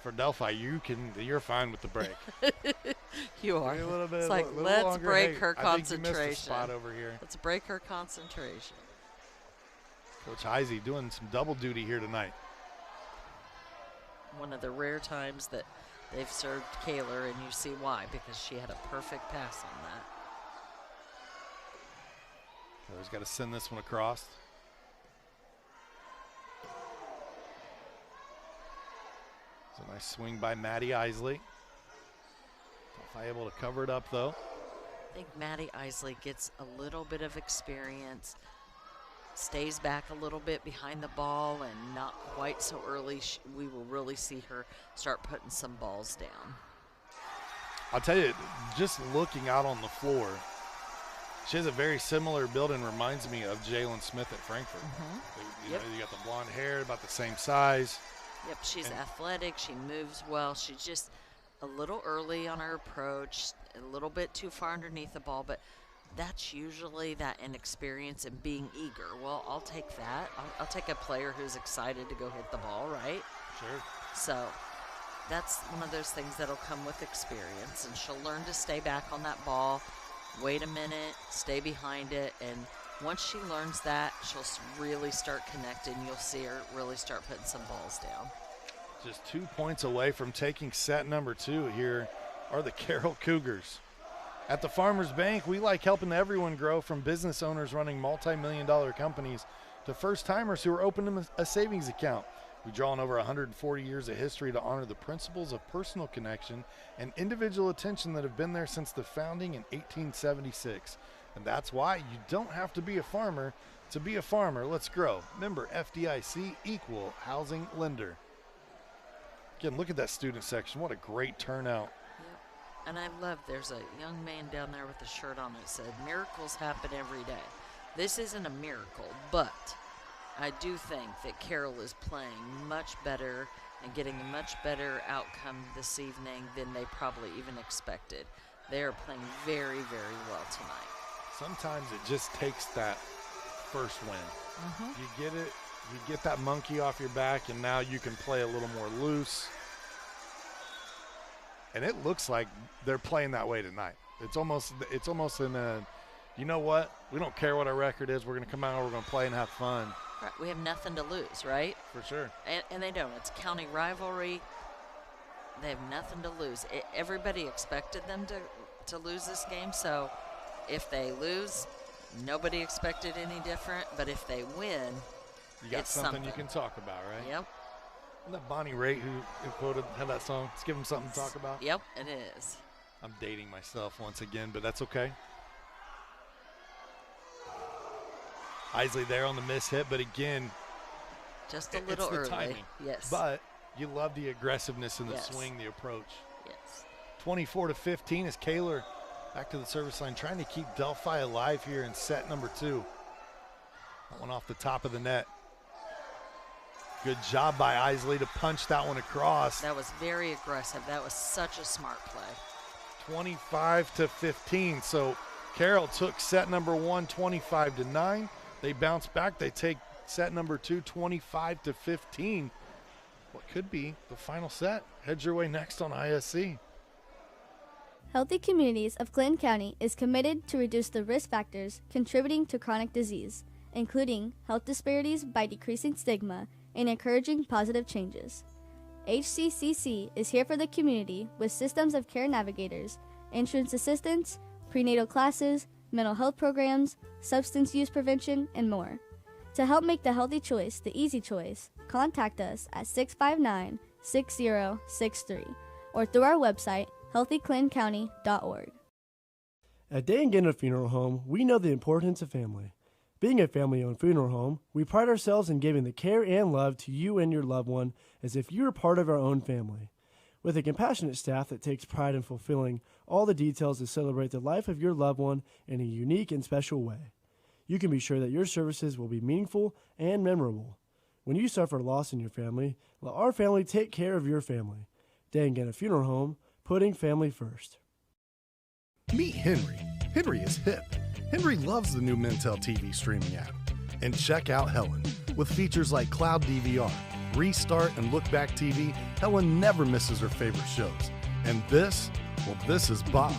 For Delphi, you're fine with the break. You are. A little bit, it's like, let's break her concentration. I think you missed a spot over here. Let's break her concentration. Coach Heisey doing some double duty here tonight. One of the rare times that they've served Kaler, and you see why, because she had a perfect pass on that. Taylor's got to send this one across. It's a nice swing by Maddie Isley. Delphi able to cover it up, though. I think Maddie Isley gets a little bit of experience, stays back a little bit behind the ball, and not quite so early. We will really see her start putting some balls down. I'll tell you, just looking out on the floor, she has a very similar build and reminds me of Jalen Smith at Frankfurt. Mm-hmm. You got the blonde hair, about the same size. Yep, she's athletic. She moves well. She's just a little early on her approach, a little bit too far underneath the ball, but that's usually that inexperience and being eager. Well, I'll take that. I'll take a player who's excited to go hit the ball, right? Sure. So that's one of those things that'll come with experience, and she'll learn to stay back on that ball, wait a minute, stay behind it, and Once she learns that, she'll really start connecting. You'll see her really start putting some balls down. Just 2 points away from taking set number 2 here are the Carroll Cougars. At the Farmers Bank, we like helping everyone grow, from business owners running multi-million-dollar companies to first-timers who are opening a savings account. We draw on over 140 years of history to honor the principles of personal connection and individual attention that have been there since the founding in 1876. And that's why you don't have to be a farmer to be a farmer. Let's grow. Member FDIC, equal housing lender. Again, look at that student section. What a great turnout. Yep. And I love, there's a young man down there with a shirt on that said, "Miracles happen every day." This isn't a miracle, but I do think that Carroll is playing much better and getting a much better outcome this evening than they probably even expected. They are playing very, very well tonight. Sometimes it just takes that first win. You get it, you get that monkey off your back, and now you can play a little more loose. And it looks like they're playing that way tonight. It's almost in a, you know what? We don't care what our record is. We're going to come out, we're going to play and have fun. Right. We have nothing to lose, right? For sure. And they don't. It's county rivalry. They have nothing to lose. Everybody expected them to lose this game, so if they lose, nobody expected any different. But if they win, you got it's something you can talk about, right? Yep. Isn't that Bonnie Raitt who had that song? Let's give them something to talk about. Yep, it is. I'm dating myself once again, but that's okay. Isley there on the miss hit, but again, just a little early. Timing. Yes. But you love the aggressiveness and the swing, the approach. Yes. 24-15 is Kaler back to the service line, trying to keep Delphi alive here in set number 2. That one off the top of the net. Good job by Isley to punch that one across. That was very aggressive. That was such a smart play. 25-15. So Carroll took set number 1, 25-9. They bounce back. They take set number 2, 25-15. What could be the final set? Head your way next on ISC. Healthy Communities of Clinton County is committed to reduce the risk factors contributing to chronic disease, including health disparities by decreasing stigma and encouraging positive changes. HCCC is here for the community with systems of care navigators, insurance assistance, prenatal classes, mental health programs, substance use prevention, and more. To help make the healthy choice the easy choice, contact us at 659-6063 or through our website, healthyclintoncounty.org. At Day and Ginda Funeral Home, we know the importance of family. Being a family-owned funeral home, we pride ourselves in giving the care and love to you and your loved one as if you were part of our own family. With a compassionate staff that takes pride in fulfilling all the details to celebrate the life of your loved one in a unique and special way, you can be sure that your services will be meaningful and memorable. When you suffer loss in your family, let our family take care of your family. Day and Ginda Funeral Home, putting family first. Meet Henry. Henry is hip. Henry loves the new Mintel TV streaming app. And check out Helen. With features like Cloud DVR, Restart, and Look Back TV, Helen never misses her favorite shows. And this? Well, this is Bob.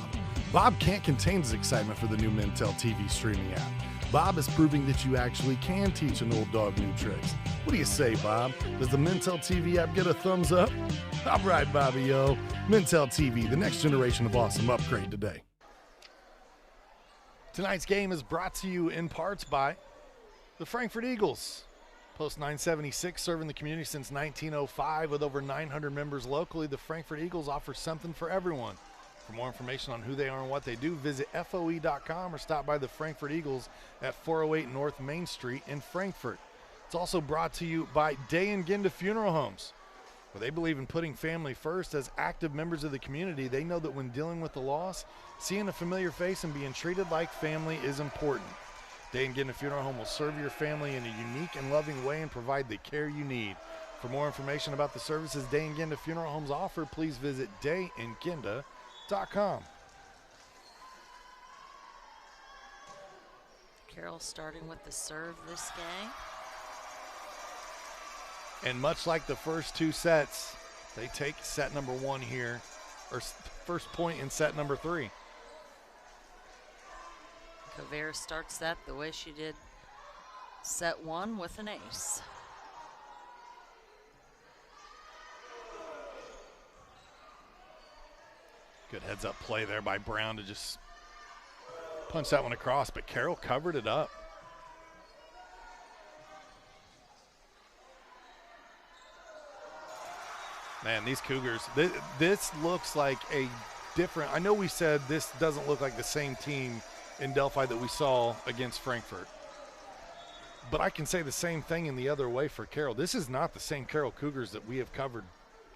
Bob can't contain his excitement for the new Mintel TV streaming app. Bob is proving that you actually can teach an old dog new tricks. What do you say, Bob? Does the Mintel TV app get a thumbs up? All right, Bobby-o. Mintel TV, the next generation of awesome. Upgrade today. Tonight's game is brought to you in parts by the Frankfort Eagles. Post 976, serving the community since 1905 with over 900 members locally. The Frankfort Eagles offer something for everyone. For more information on who they are and what they do, visit FOE.com or stop by the Frankfort Eagles at 408 North Main Street in Frankfort. It's also brought to you by Day and Ginda Funeral Homes, where they believe in putting family first. As active members of the community, they know that when dealing with the loss, seeing a familiar face and being treated like family is important. Day and Ginda Funeral Home will serve your family in a unique and loving way and provide the care you need. For more information about the services Day and Ginda Funeral Homes offer, please visit dayandginda.com. Carroll starting with the serve this game. And much like the first 2 sets, they take set number 1 here, or first point in set number 3. Covera starts that the way she did set 1 with an ace. Good heads-up play there by Brown to just punch that one across, but Carroll covered it up. Man, these Cougars, this looks like a different, I know we said this doesn't look like the same team in Delphi that we saw against Frankfurt, but I can say the same thing in the other way for Carroll. This is not the same Carroll Cougars that we have covered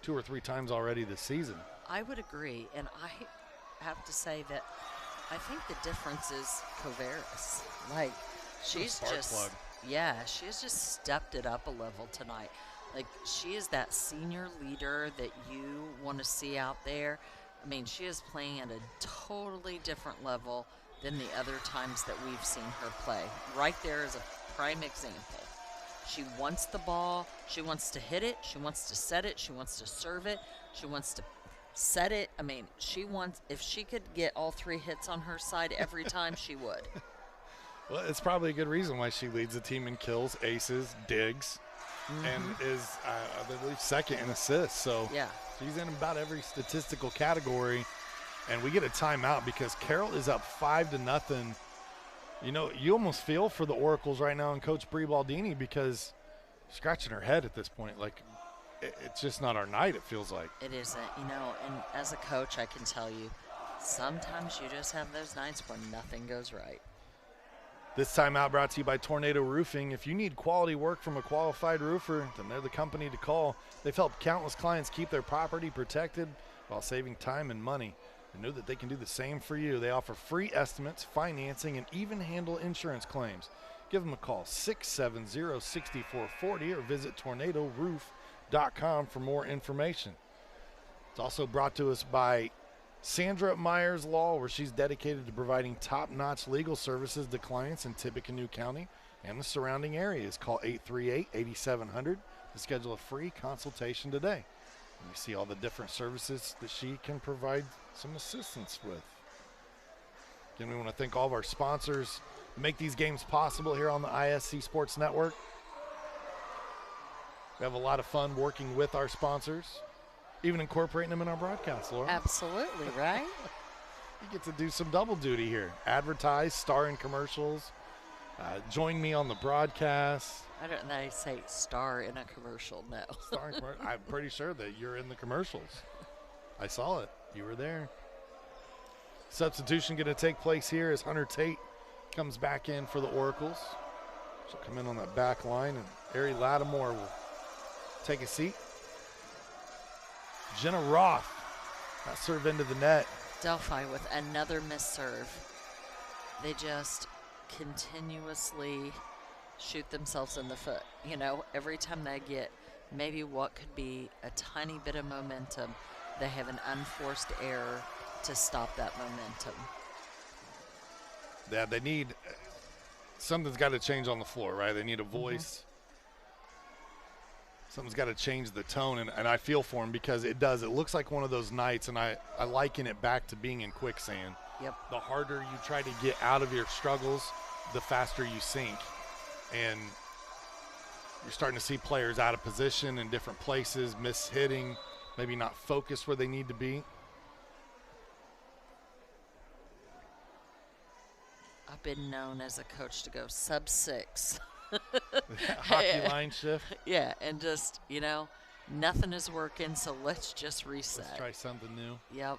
2 or 3 times already this season. I would agree, and I have to say that I think the difference is Coveras. Like, she's just, plug. Yeah, she's just stepped it up a level tonight. Like, she is that senior leader that you want to see out there. I mean, she is playing at a totally different level than the other times that we've seen her play. Right there is a prime example. She wants the ball. She wants to hit it. She wants to set it. She wants to serve it. She wants to set it. I mean, she wants, if she could get all 3 hits on her side every time, she would. Well, it's probably a good reason why she leads the team in kills, aces, digs, and is, I believe, second in assists. So yeah, she's in about every statistical category. And we get a timeout because Carroll is up 5-0. You know, you almost feel for the Oracles right now and Coach Bree Baldini because she's scratching her head at this point. Like, it's just not our night, it feels like. It isn't, you know, and as a coach, I can tell you, sometimes you just have those nights where nothing goes right. This timeout brought to you by Tornado Roofing. If you need quality work from a qualified roofer, then they're the company to call. They've helped countless clients keep their property protected while saving time and money. And know that they can do the same for you. They offer free estimates, financing, and even handle insurance claims. Give them a call, 670-6440, or visit tornadoroof.com for more information. It's also brought to us by Sandra Myers Law, where she's dedicated to providing top-notch legal services to clients in Tippecanoe County and the surrounding areas. Call 838-8700 to schedule a free consultation today. And you see all the different services that she can provide some assistance with. Again, we want to thank all of our sponsors who make these games possible here on the ISC Sports Network. We have a lot of fun working with our sponsors, even incorporating them in our broadcast, Laura. Absolutely, right? You get to do some double duty here. Advertise, star in commercials, join me on the broadcast. I don't know, they say star in a commercial, no. Star in commercial. I'm pretty sure that you're in the commercials. I saw it. You were there. Substitution going to take place here as Hunter Tate comes back in for the Oracles. She'll come in on that back line, and Ari Lattimore will take a seat. Jenna Roth, that serve into the net. Delphi with another missed serve. They just continuously shoot themselves in the foot. You know, every time they get maybe what could be a tiny bit of momentum, they have an unforced error to stop that momentum. Yeah, they need, something's got to change on the floor, right? They need a voice. Something's got to change the tone, and I feel for them because it does. It looks like one of those nights, and I liken it back to being in quicksand. Yep. The harder you try to get out of your struggles, the faster you sink. And you're starting to see players out of position in different places, mishitting, maybe not focused where they need to be. I've been known as a coach to go sub-6. Hockey line shift. Yeah, and just, you know, nothing is working, so let's just reset. Let's try something new. Yep.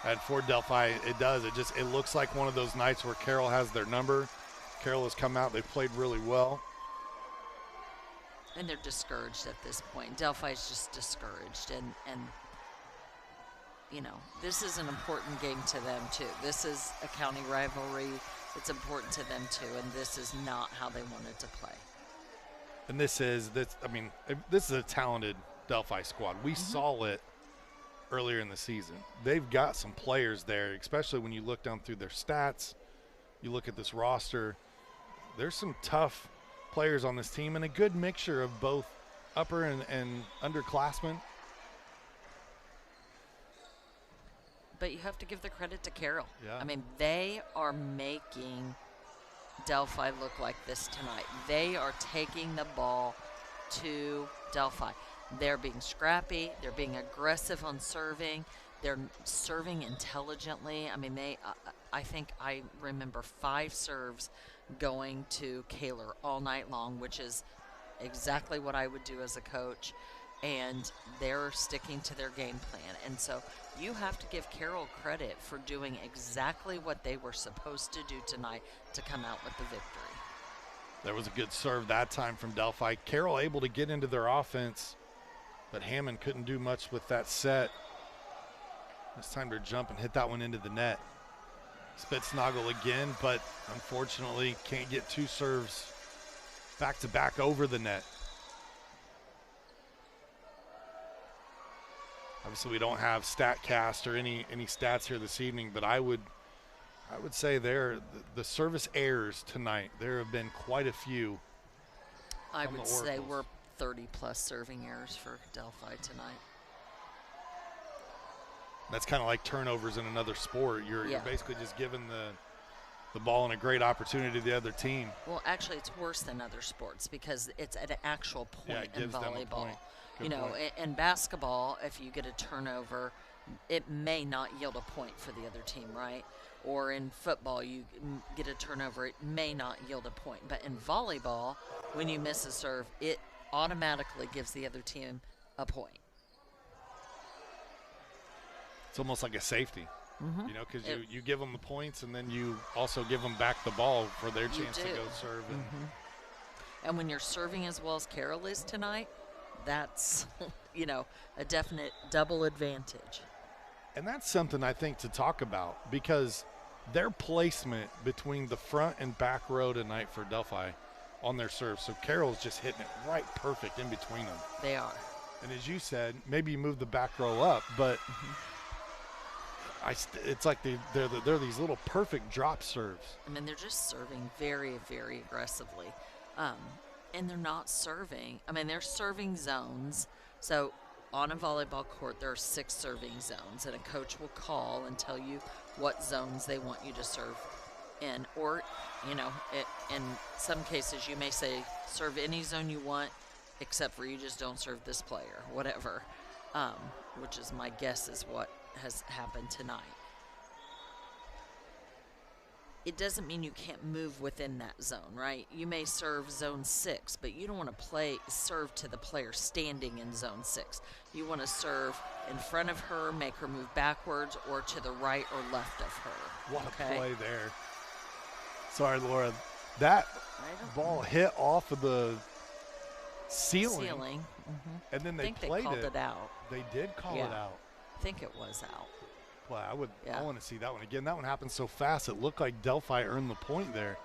And for Delphi, it does. It looks like one of those nights where Carroll has their number. Carroll has come out. They've played really well. And they're discouraged at this point. Delphi's just discouraged. And you know, this is an important game to them, too. This is a county rivalry. It's important to them, too, and this is not how they wanted to play. And this is a talented Delphi squad. We saw it earlier in the season. They've got some players there, especially when you look down through their stats. You look at this roster. There's some tough players on this team and a good mixture of both upper and underclassmen. But you have to give the credit to Carroll. Yeah. I mean, they are making Delphi look like this tonight. They are taking the ball to Delphi. They're being scrappy. They're being aggressive on serving. They're serving intelligently. I mean, I think I remember 5 serves going to Kaler all night long, which is exactly what I would do as a coach. And they're sticking to their game plan. And so you have to give Carroll credit for doing exactly what they were supposed to do tonight to come out with the victory. There was a good serve that time from Delphi. Carroll able to get into their offense, but Hammond couldn't do much with that set. It's time to jump and hit that one into the net. Spitznagel again, but unfortunately can't get 2 serves back-to-back over the net. Obviously, we don't have StatCast or any stats here this evening, but I would say the service errors tonight, there have been quite a few. I would say we're 30-plus serving errors for Delphi tonight. That's kind of like turnovers in another sport. You're basically just giving the ball and a great opportunity to the other team. Well, actually, it's worse than other sports because it's at an actual point in volleyball. You know, in basketball, if you get a turnover, it may not yield a point for the other team, right? Or in football, you get a turnover, it may not yield a point. But in volleyball, when you miss a serve, it automatically gives the other team a point. It's almost like a safety, you know, because you give them the points and then you also give them back the ball for their chance to go serve. And when you're serving as well as Carroll is tonight, that's, you know, a definite double advantage. And that's something I think to talk about because their placement between the front and back row tonight for Delphi on their serve. So Carroll's just hitting it right perfect in between them. They are. And as you said, maybe you move the back row up, but it's like they're these little perfect drop serves. I mean, they're just serving very, very aggressively. And they're not serving. I mean, they're serving zones. So on a volleyball court, there are 6 serving zones, and a coach will call and tell you what zones they want you to serve in. Or, you know, in some cases, you may say, serve any zone you want, except for you just don't serve this player, whatever, which is my guess is what has happened tonight. It doesn't mean you can't move within that zone, right? You may serve zone 6, but you don't want to serve to the player standing in zone 6. You want to serve in front of her, make her move backwards, or to the right or left of her. What a play there. Sorry, Laura. That ball hit off of the ceiling. And then they played called it out. They did call it out. I think it was out. Well, I want to see that one again. That one happened so fast, it looked like Delphi earned the point there.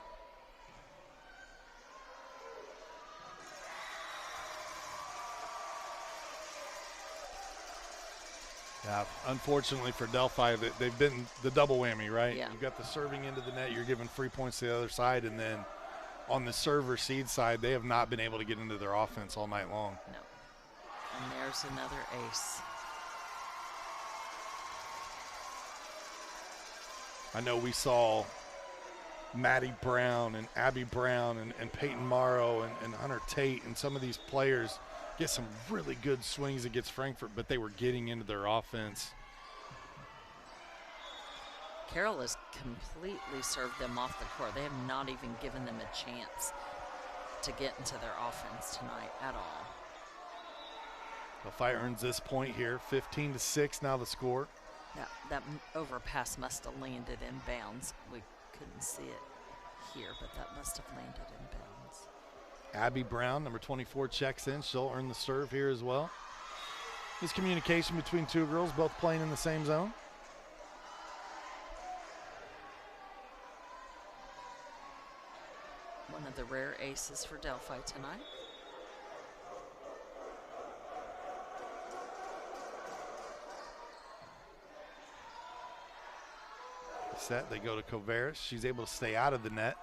Yeah, unfortunately for Delphi, they've been the double whammy, right? Yeah. You've got the serving into the net, you're giving free points to the other side, and then on the server seed side, they have not been able to get into their offense all night long. No. And there's another ace. I know we saw Maddie Brown and Abby Brown and Peyton Morrow and Hunter Tate and some of these players get some really good swings against Frankfurt, but they were getting into their offense. Carroll has completely served them off the court. They have not even given them a chance to get into their offense tonight at all. Delphi earns this point here, 15-6 now the score. That overpass must have landed in bounds. We couldn't see it here, but that must have landed in bounds. Abby Brown, number 24, checks in. She'll earn the serve here as well. Miscommunication between 2 girls, both playing in the same zone. One of the rare aces for Delphi tonight. Set, they go to Coveris. She's able to stay out of the net,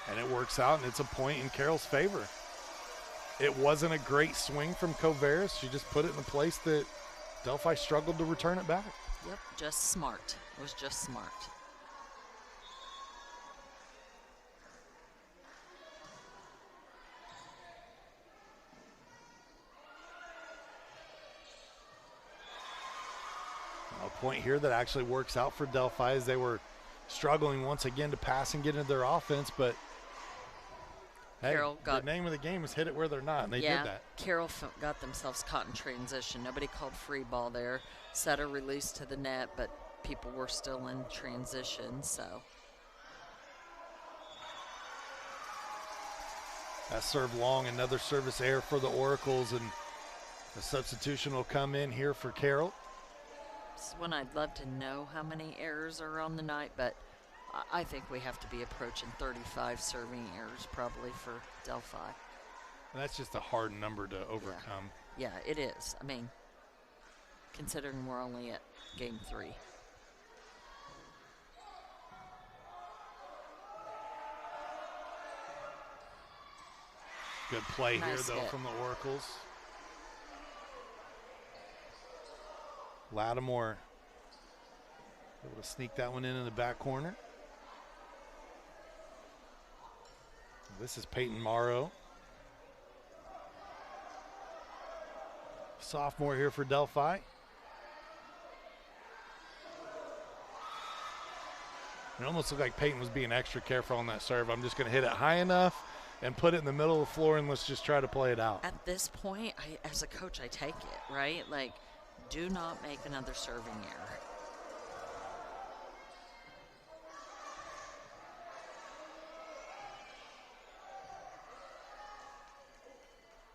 and it works out, and it's a point in Carroll's favor. It wasn't a great swing from Coveris. She just put it in a place that Delphi struggled to return it back. Yep, just smart. It was just smart. A point here that actually works out for Delphi as they were struggling once again to pass and get into their offense, but hey, Carroll the name of the game is hit it where they're not, and they did that. Carroll got themselves caught in transition. Nobody called free ball there. Setter released to the net, but people were still in transition, so. That serve long, another service error for the Oracles, and the substitution will come in here for Carroll. This is when I'd love to know how many errors are on the night, but I think we have to be approaching 35 serving errors probably for Delphi. And that's just a hard number to overcome. Yeah, it is. I mean, considering we're only at game 3. Good play Nice here, though, hit. from the Oracles. Lattimore able to sneak that one in the back corner. This is Peyton Morrow. Sophomore here for Delphi. It almost looked like Peyton was being extra careful on that serve. I'm just going to hit it high enough and put it in the middle of the floor, and let's just try to play it out. At this point, as a coach, I take it, right? Like, do not make another serving error.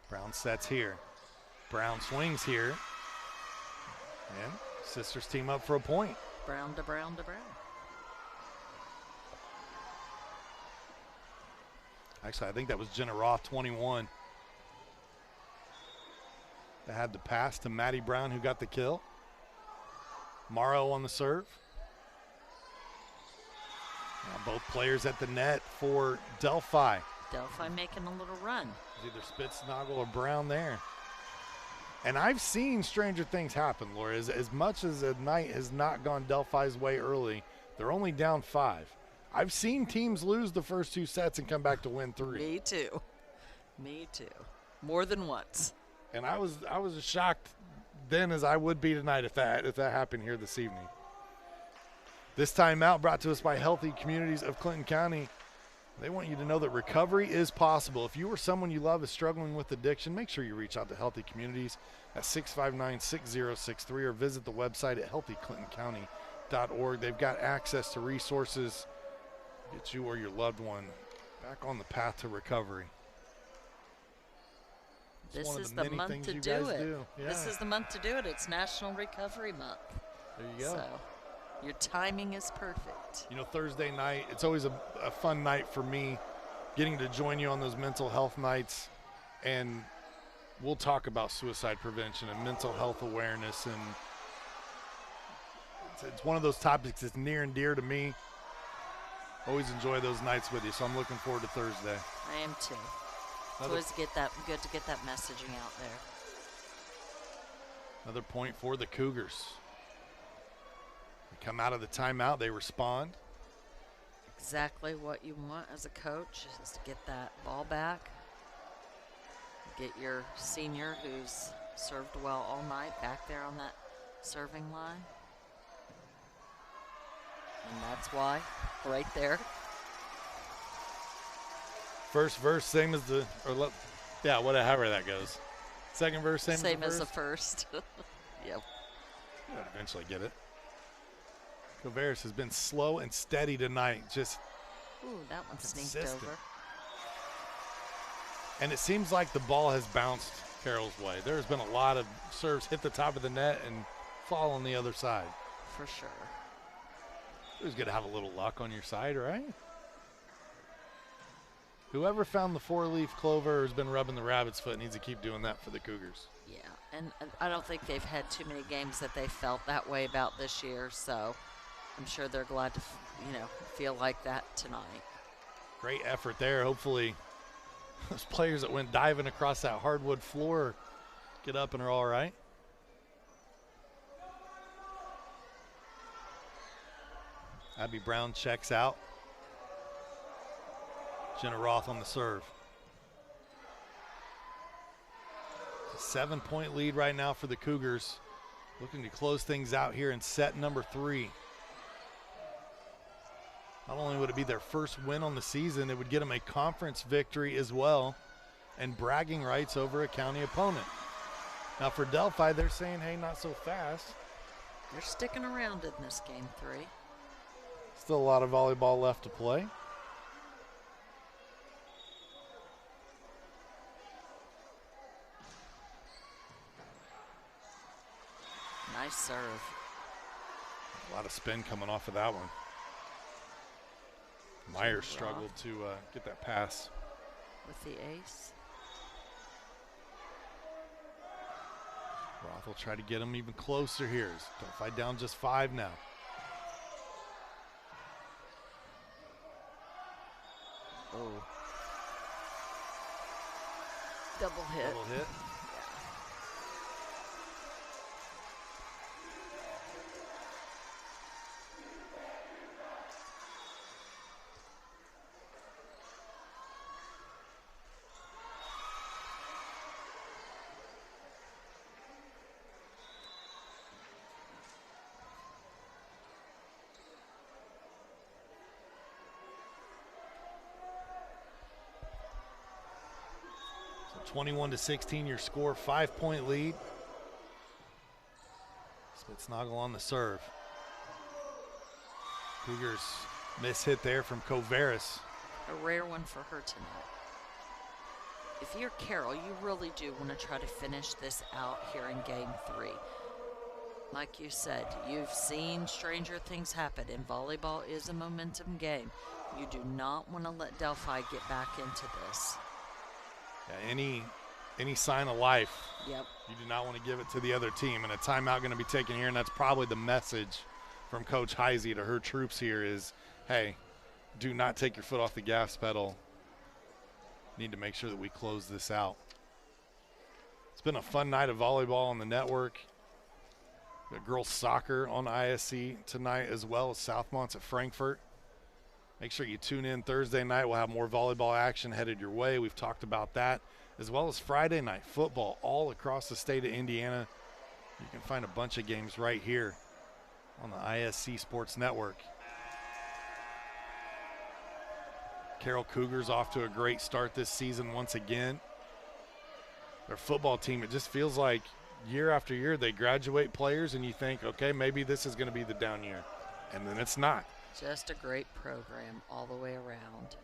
Brown sets here. Brown swings here. And sisters team up for a point. Brown to Brown to Brown. Actually, I think that was Jenna Roth, 21. That had the pass to Maddie Brown, who got the kill. Morrow on the serve. Now both players at the net for Delphi. Delphi making a little run. It's either Spitznagel or Brown there. And I've seen stranger things happen, Laura. As much as the night has not gone Delphi's way early, they're only down 5. I've seen teams lose the first 2 sets and come back to win 3. Me too. Me too. More than once. And I was as shocked then as I would be tonight if that happened here this evening. This timeout brought to us by Healthy Communities of Clinton County. They want you to know that recovery is possible. If you or someone you love is struggling with addiction, make sure you reach out to Healthy Communities at 659-6063 or visit the website at healthyclintoncounty.org. They've got access to resources to get you or your loved one back on the path to recovery. This is the month to do it. Yeah. This is the month to do it. It's National Recovery Month. There you go. So your timing is perfect. You know, Thursday night, it's always a fun night for me getting to join you on those mental health nights. And we'll talk about suicide prevention and mental health awareness. And it's one of those topics that's near and dear to me. Always enjoy those nights with you, so I'm looking forward to Thursday. I am too. It's always good to get that messaging out there. Another point for the Cougars. They come out of the timeout, they respond. Exactly what you want as a coach is to get that ball back. Get your senior who's served well all night back there on that serving line. And that's why, right there. First verse, same as however that goes. Second verse, same as the first. Yep. You'll eventually get it. Coveris has been slow and steady tonight. Just ooh, that one sneaked consistent. over. And it seems like the ball has bounced Carroll's way. There's been a lot of serves hit the top of the net and fall on the other side. For sure. Who's going to have a little luck on your side, right? Whoever found the 4-leaf clover or has been rubbing the rabbit's foot needs to keep doing that for the Cougars. Yeah, and I don't think they've had too many games that they felt that way about this year, so I'm sure they're glad to, feel like that tonight. Great effort there. Hopefully those players that went diving across that hardwood floor get up and are all right. Abby Brown checks out. Jenna Roth on the serve. It's a 7-point lead right now for the Cougars. Looking to close things out here in set number 3. Not only would it be their first win on the season, it would get them a conference victory as well and bragging rights over a county opponent. Now for Delphi, they're saying, hey, not so fast. They're sticking around in this game 3. Still a lot of volleyball left to play. Nice serve. A lot of spin coming off of that one. Myers struggled to get that pass. With the ace. Roth will try to get him even closer here. Delphi down just 5 now. Oh. Double hit. Double hit. So 21-16 your score, 5-point lead. Spitznagel on the serve. Cougars miss hit there from Kovaris. A rare one for her tonight. If you're Carroll, you really do want to try to finish this out here in game 3. Like you said, you've seen stranger things happen, and volleyball is a momentum game. You do not want to let Delphi get back into this. Yeah, any sign of life, yep, you do not want to give it to the other team. And a timeout going to be taken here, and that's probably the message from Coach Heisey to her troops here is, hey, do not take your foot off the gas pedal. Need to make sure that we close this out. It's been a fun night of volleyball on the network. We got girls soccer on ISC tonight as well as Southmont's at Frankfurt. Make sure you tune in Thursday night. We'll have more volleyball action headed your way. We've talked about that, as well as Friday night football all across the state of Indiana. You can find a bunch of games right here on the ISC Sports Network. Carroll Cougars off to a great start this season once again. Their football team, it just feels like year after year they graduate players and you think, okay, maybe this is going to be the down year. And then it's not. Just a great program all the way around.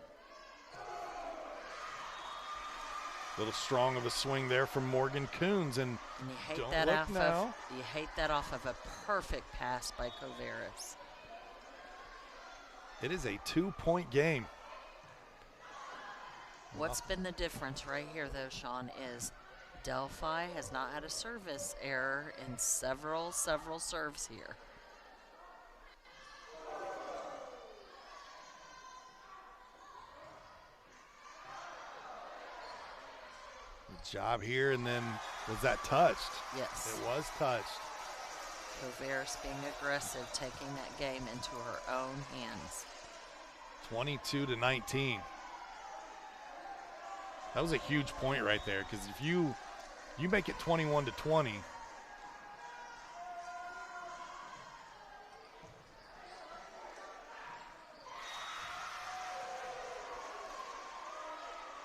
A little strong of a swing there from Morgan Coons, and you hate don't that look off now. You hate that off of a perfect pass by Kovaris. It is a 2-point game. What's been the difference right here, though, Sean, is Delphi has not had a service error in several serves here. Good job here, and then was that touched? Yes. It was touched. Kovaris being aggressive, taking that game into her own hands. 22-19. That was a huge point right there, because if you make it 21-20,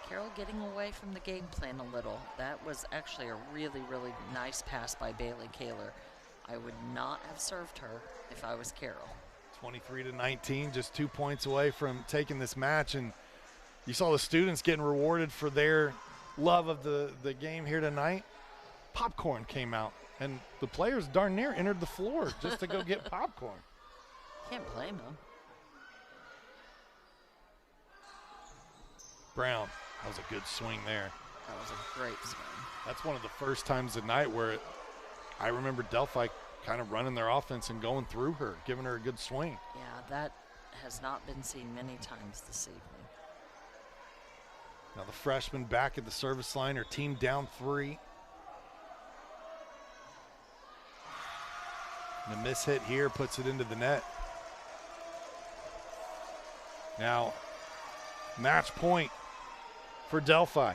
Carroll getting away from the game plan a little. That was actually a really, really nice pass by Bailey Kaler. I would not have served her if I was Carroll. 23-19, just 2 points away from taking this match, and you saw the students getting rewarded for their love of the game here tonight. Popcorn came out, and the players darn near entered the floor just to go get popcorn. Can't blame them. Brown, that was a good swing there. That was a great swing. That's one of the first times tonight where I remember Delphi kind of running their offense and going through her, giving her a good swing. Yeah, that has not been seen many times this evening. Now the freshman back at the service line, her team down 3. And the miss hit here puts it into the net. Now, match point for Delphi.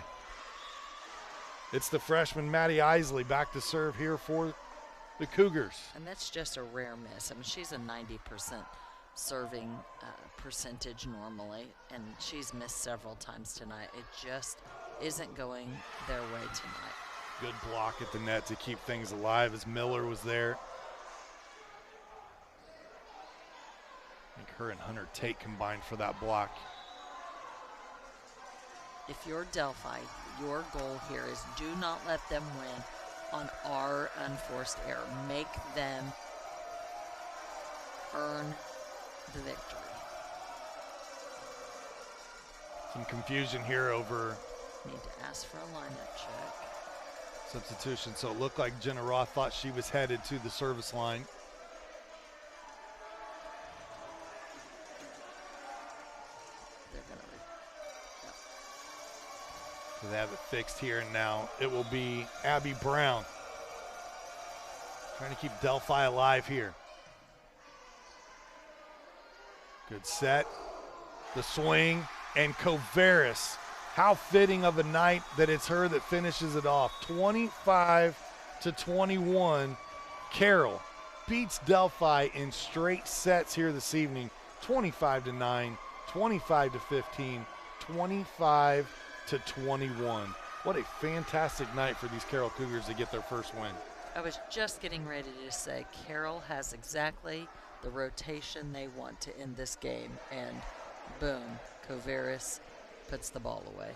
It's the freshman Maddie Isley back to serve here for the Cougars. And that's just a rare miss. I mean, she's a 90% serving percentage normally, and she's missed several times tonight. It just isn't going their way tonight. Good block at the net to keep things alive as Miller was there. I think her and Hunter Tate combined for that block. If you're Delphi, your goal here is do not let them win on our unforced error. Make them earn the victory. Some confusion here over Need to ask for a lineup check. substitution. So it looked like Jenna Roth thought she was headed to the service line. They're going to So they have it fixed here, and now it will be Abby Brown trying to keep Delphi alive here. Good set, the swing, and Coveris. How fitting of a night that it's her that finishes it off. 25-21, Carroll beats Delphi in straight sets here this evening. 25-9, 25-15, 25-21. What a fantastic night for these Carroll Cougars to get their first win. I was just getting ready to say Carroll has exactly the rotation they want to end this game, and boom, Coveris puts the ball away.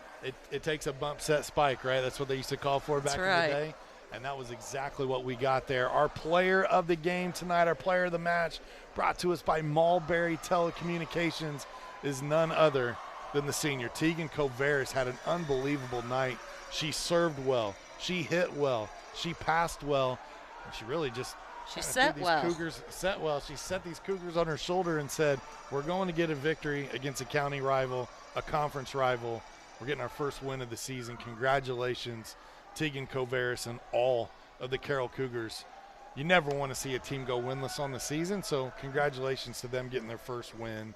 It takes a bump set spike, right? That's what they used to call for back in the day. And that was exactly what we got there. Our player of the game tonight, our player of the match, brought to us by Mulberry Telecommunications, is none other than the senior. Tegan Coveris had an unbelievable night. She served well. She hit well. She passed well. And she really just set well. Cougars set well. She set these Cougars on her shoulder and said, we're going to get a victory against a county rival, a conference rival. We're getting our first win of the season. Congratulations, Tegan Coveris and all of the Carroll Cougars. You never want to see a team go winless on the season, so congratulations to them getting their first win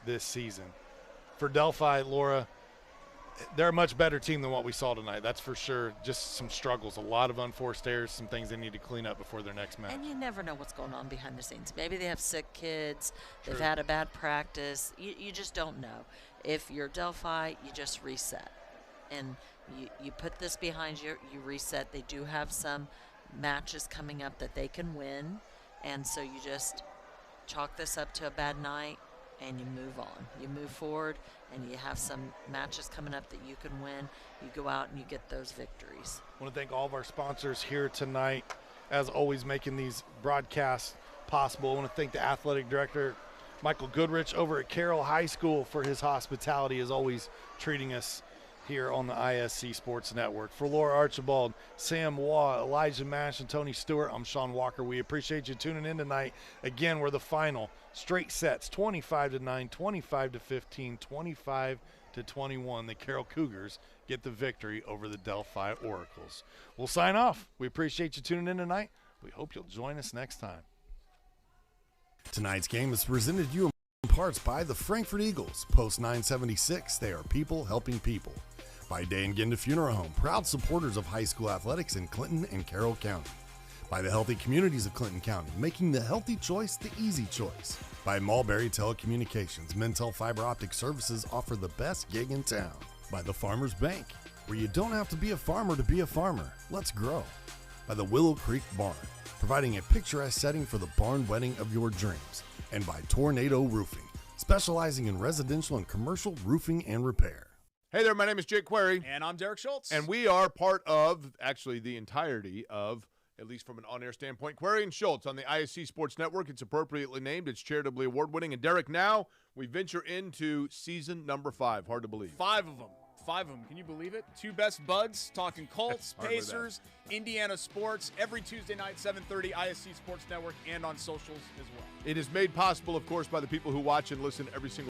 this season. For Delphi, Laura, they're a much better team than what we saw tonight. That's for sure. Just some struggles, a lot of unforced errors, some things they need to clean up before their next match. And you never know what's going on behind the scenes. Maybe they have sick kids. True. They've had a bad practice. You just don't know. If you're Delphi, you just reset. And you put this behind you, you reset. They do have some matches coming up that they can win. And so you just chalk this up to a bad night and you move on. You move forward, and you have some matches coming up that you can win. You go out and you get those victories. I want to thank all of our sponsors here tonight, as always, making these broadcasts possible. I want to thank the athletic director, Michael Goodrich, over at Carroll High School for his hospitality, as always, treating us here on the ISC Sports Network. For Laura Archibald, Sam Waugh, Elijah Mash, and Tony Stewart, I'm Sean Walker. We appreciate you tuning in tonight. Again, we're the final. Straight sets, 25-9, 25-15, 25-21. The Carroll Cougars get the victory over the Delphi Oracles. We'll sign off. We appreciate you tuning in tonight. We hope you'll join us next time. Tonight's game is presented to you in parts by the Frankfurt Eagles. Post 976, they are people helping people. By Day and Ginda Funeral Home, proud supporters of high school athletics in Clinton and Carroll County. By the healthy communities of Clinton County, making the healthy choice the easy choice. By Mulberry Telecommunications, Mintel Fiber Optic Services offer the best gig in town. By the Farmers Bank, where you don't have to be a farmer to be a farmer. Let's grow. By the Willow Creek Barn, providing a picturesque setting for the barn wedding of your dreams. And by Tornado Roofing, specializing in residential and commercial roofing and repair. Hey there, my name is Jake Query. And I'm Derek Schultz. And we are part of, actually, the entirety of, at least from an on-air standpoint, Query and Schultz on the ISC Sports Network. It's appropriately named. It's charitably award-winning. And, Derek, now we venture into season number 5. Hard to believe. 5 of them. 5 of them. Can you believe it? 2 best buds, talking Colts, Pacers, Indiana sports, every Tuesday night, 7:30, ISC Sports Network, and on socials as well. It is made possible, of course, by the people who watch and listen every single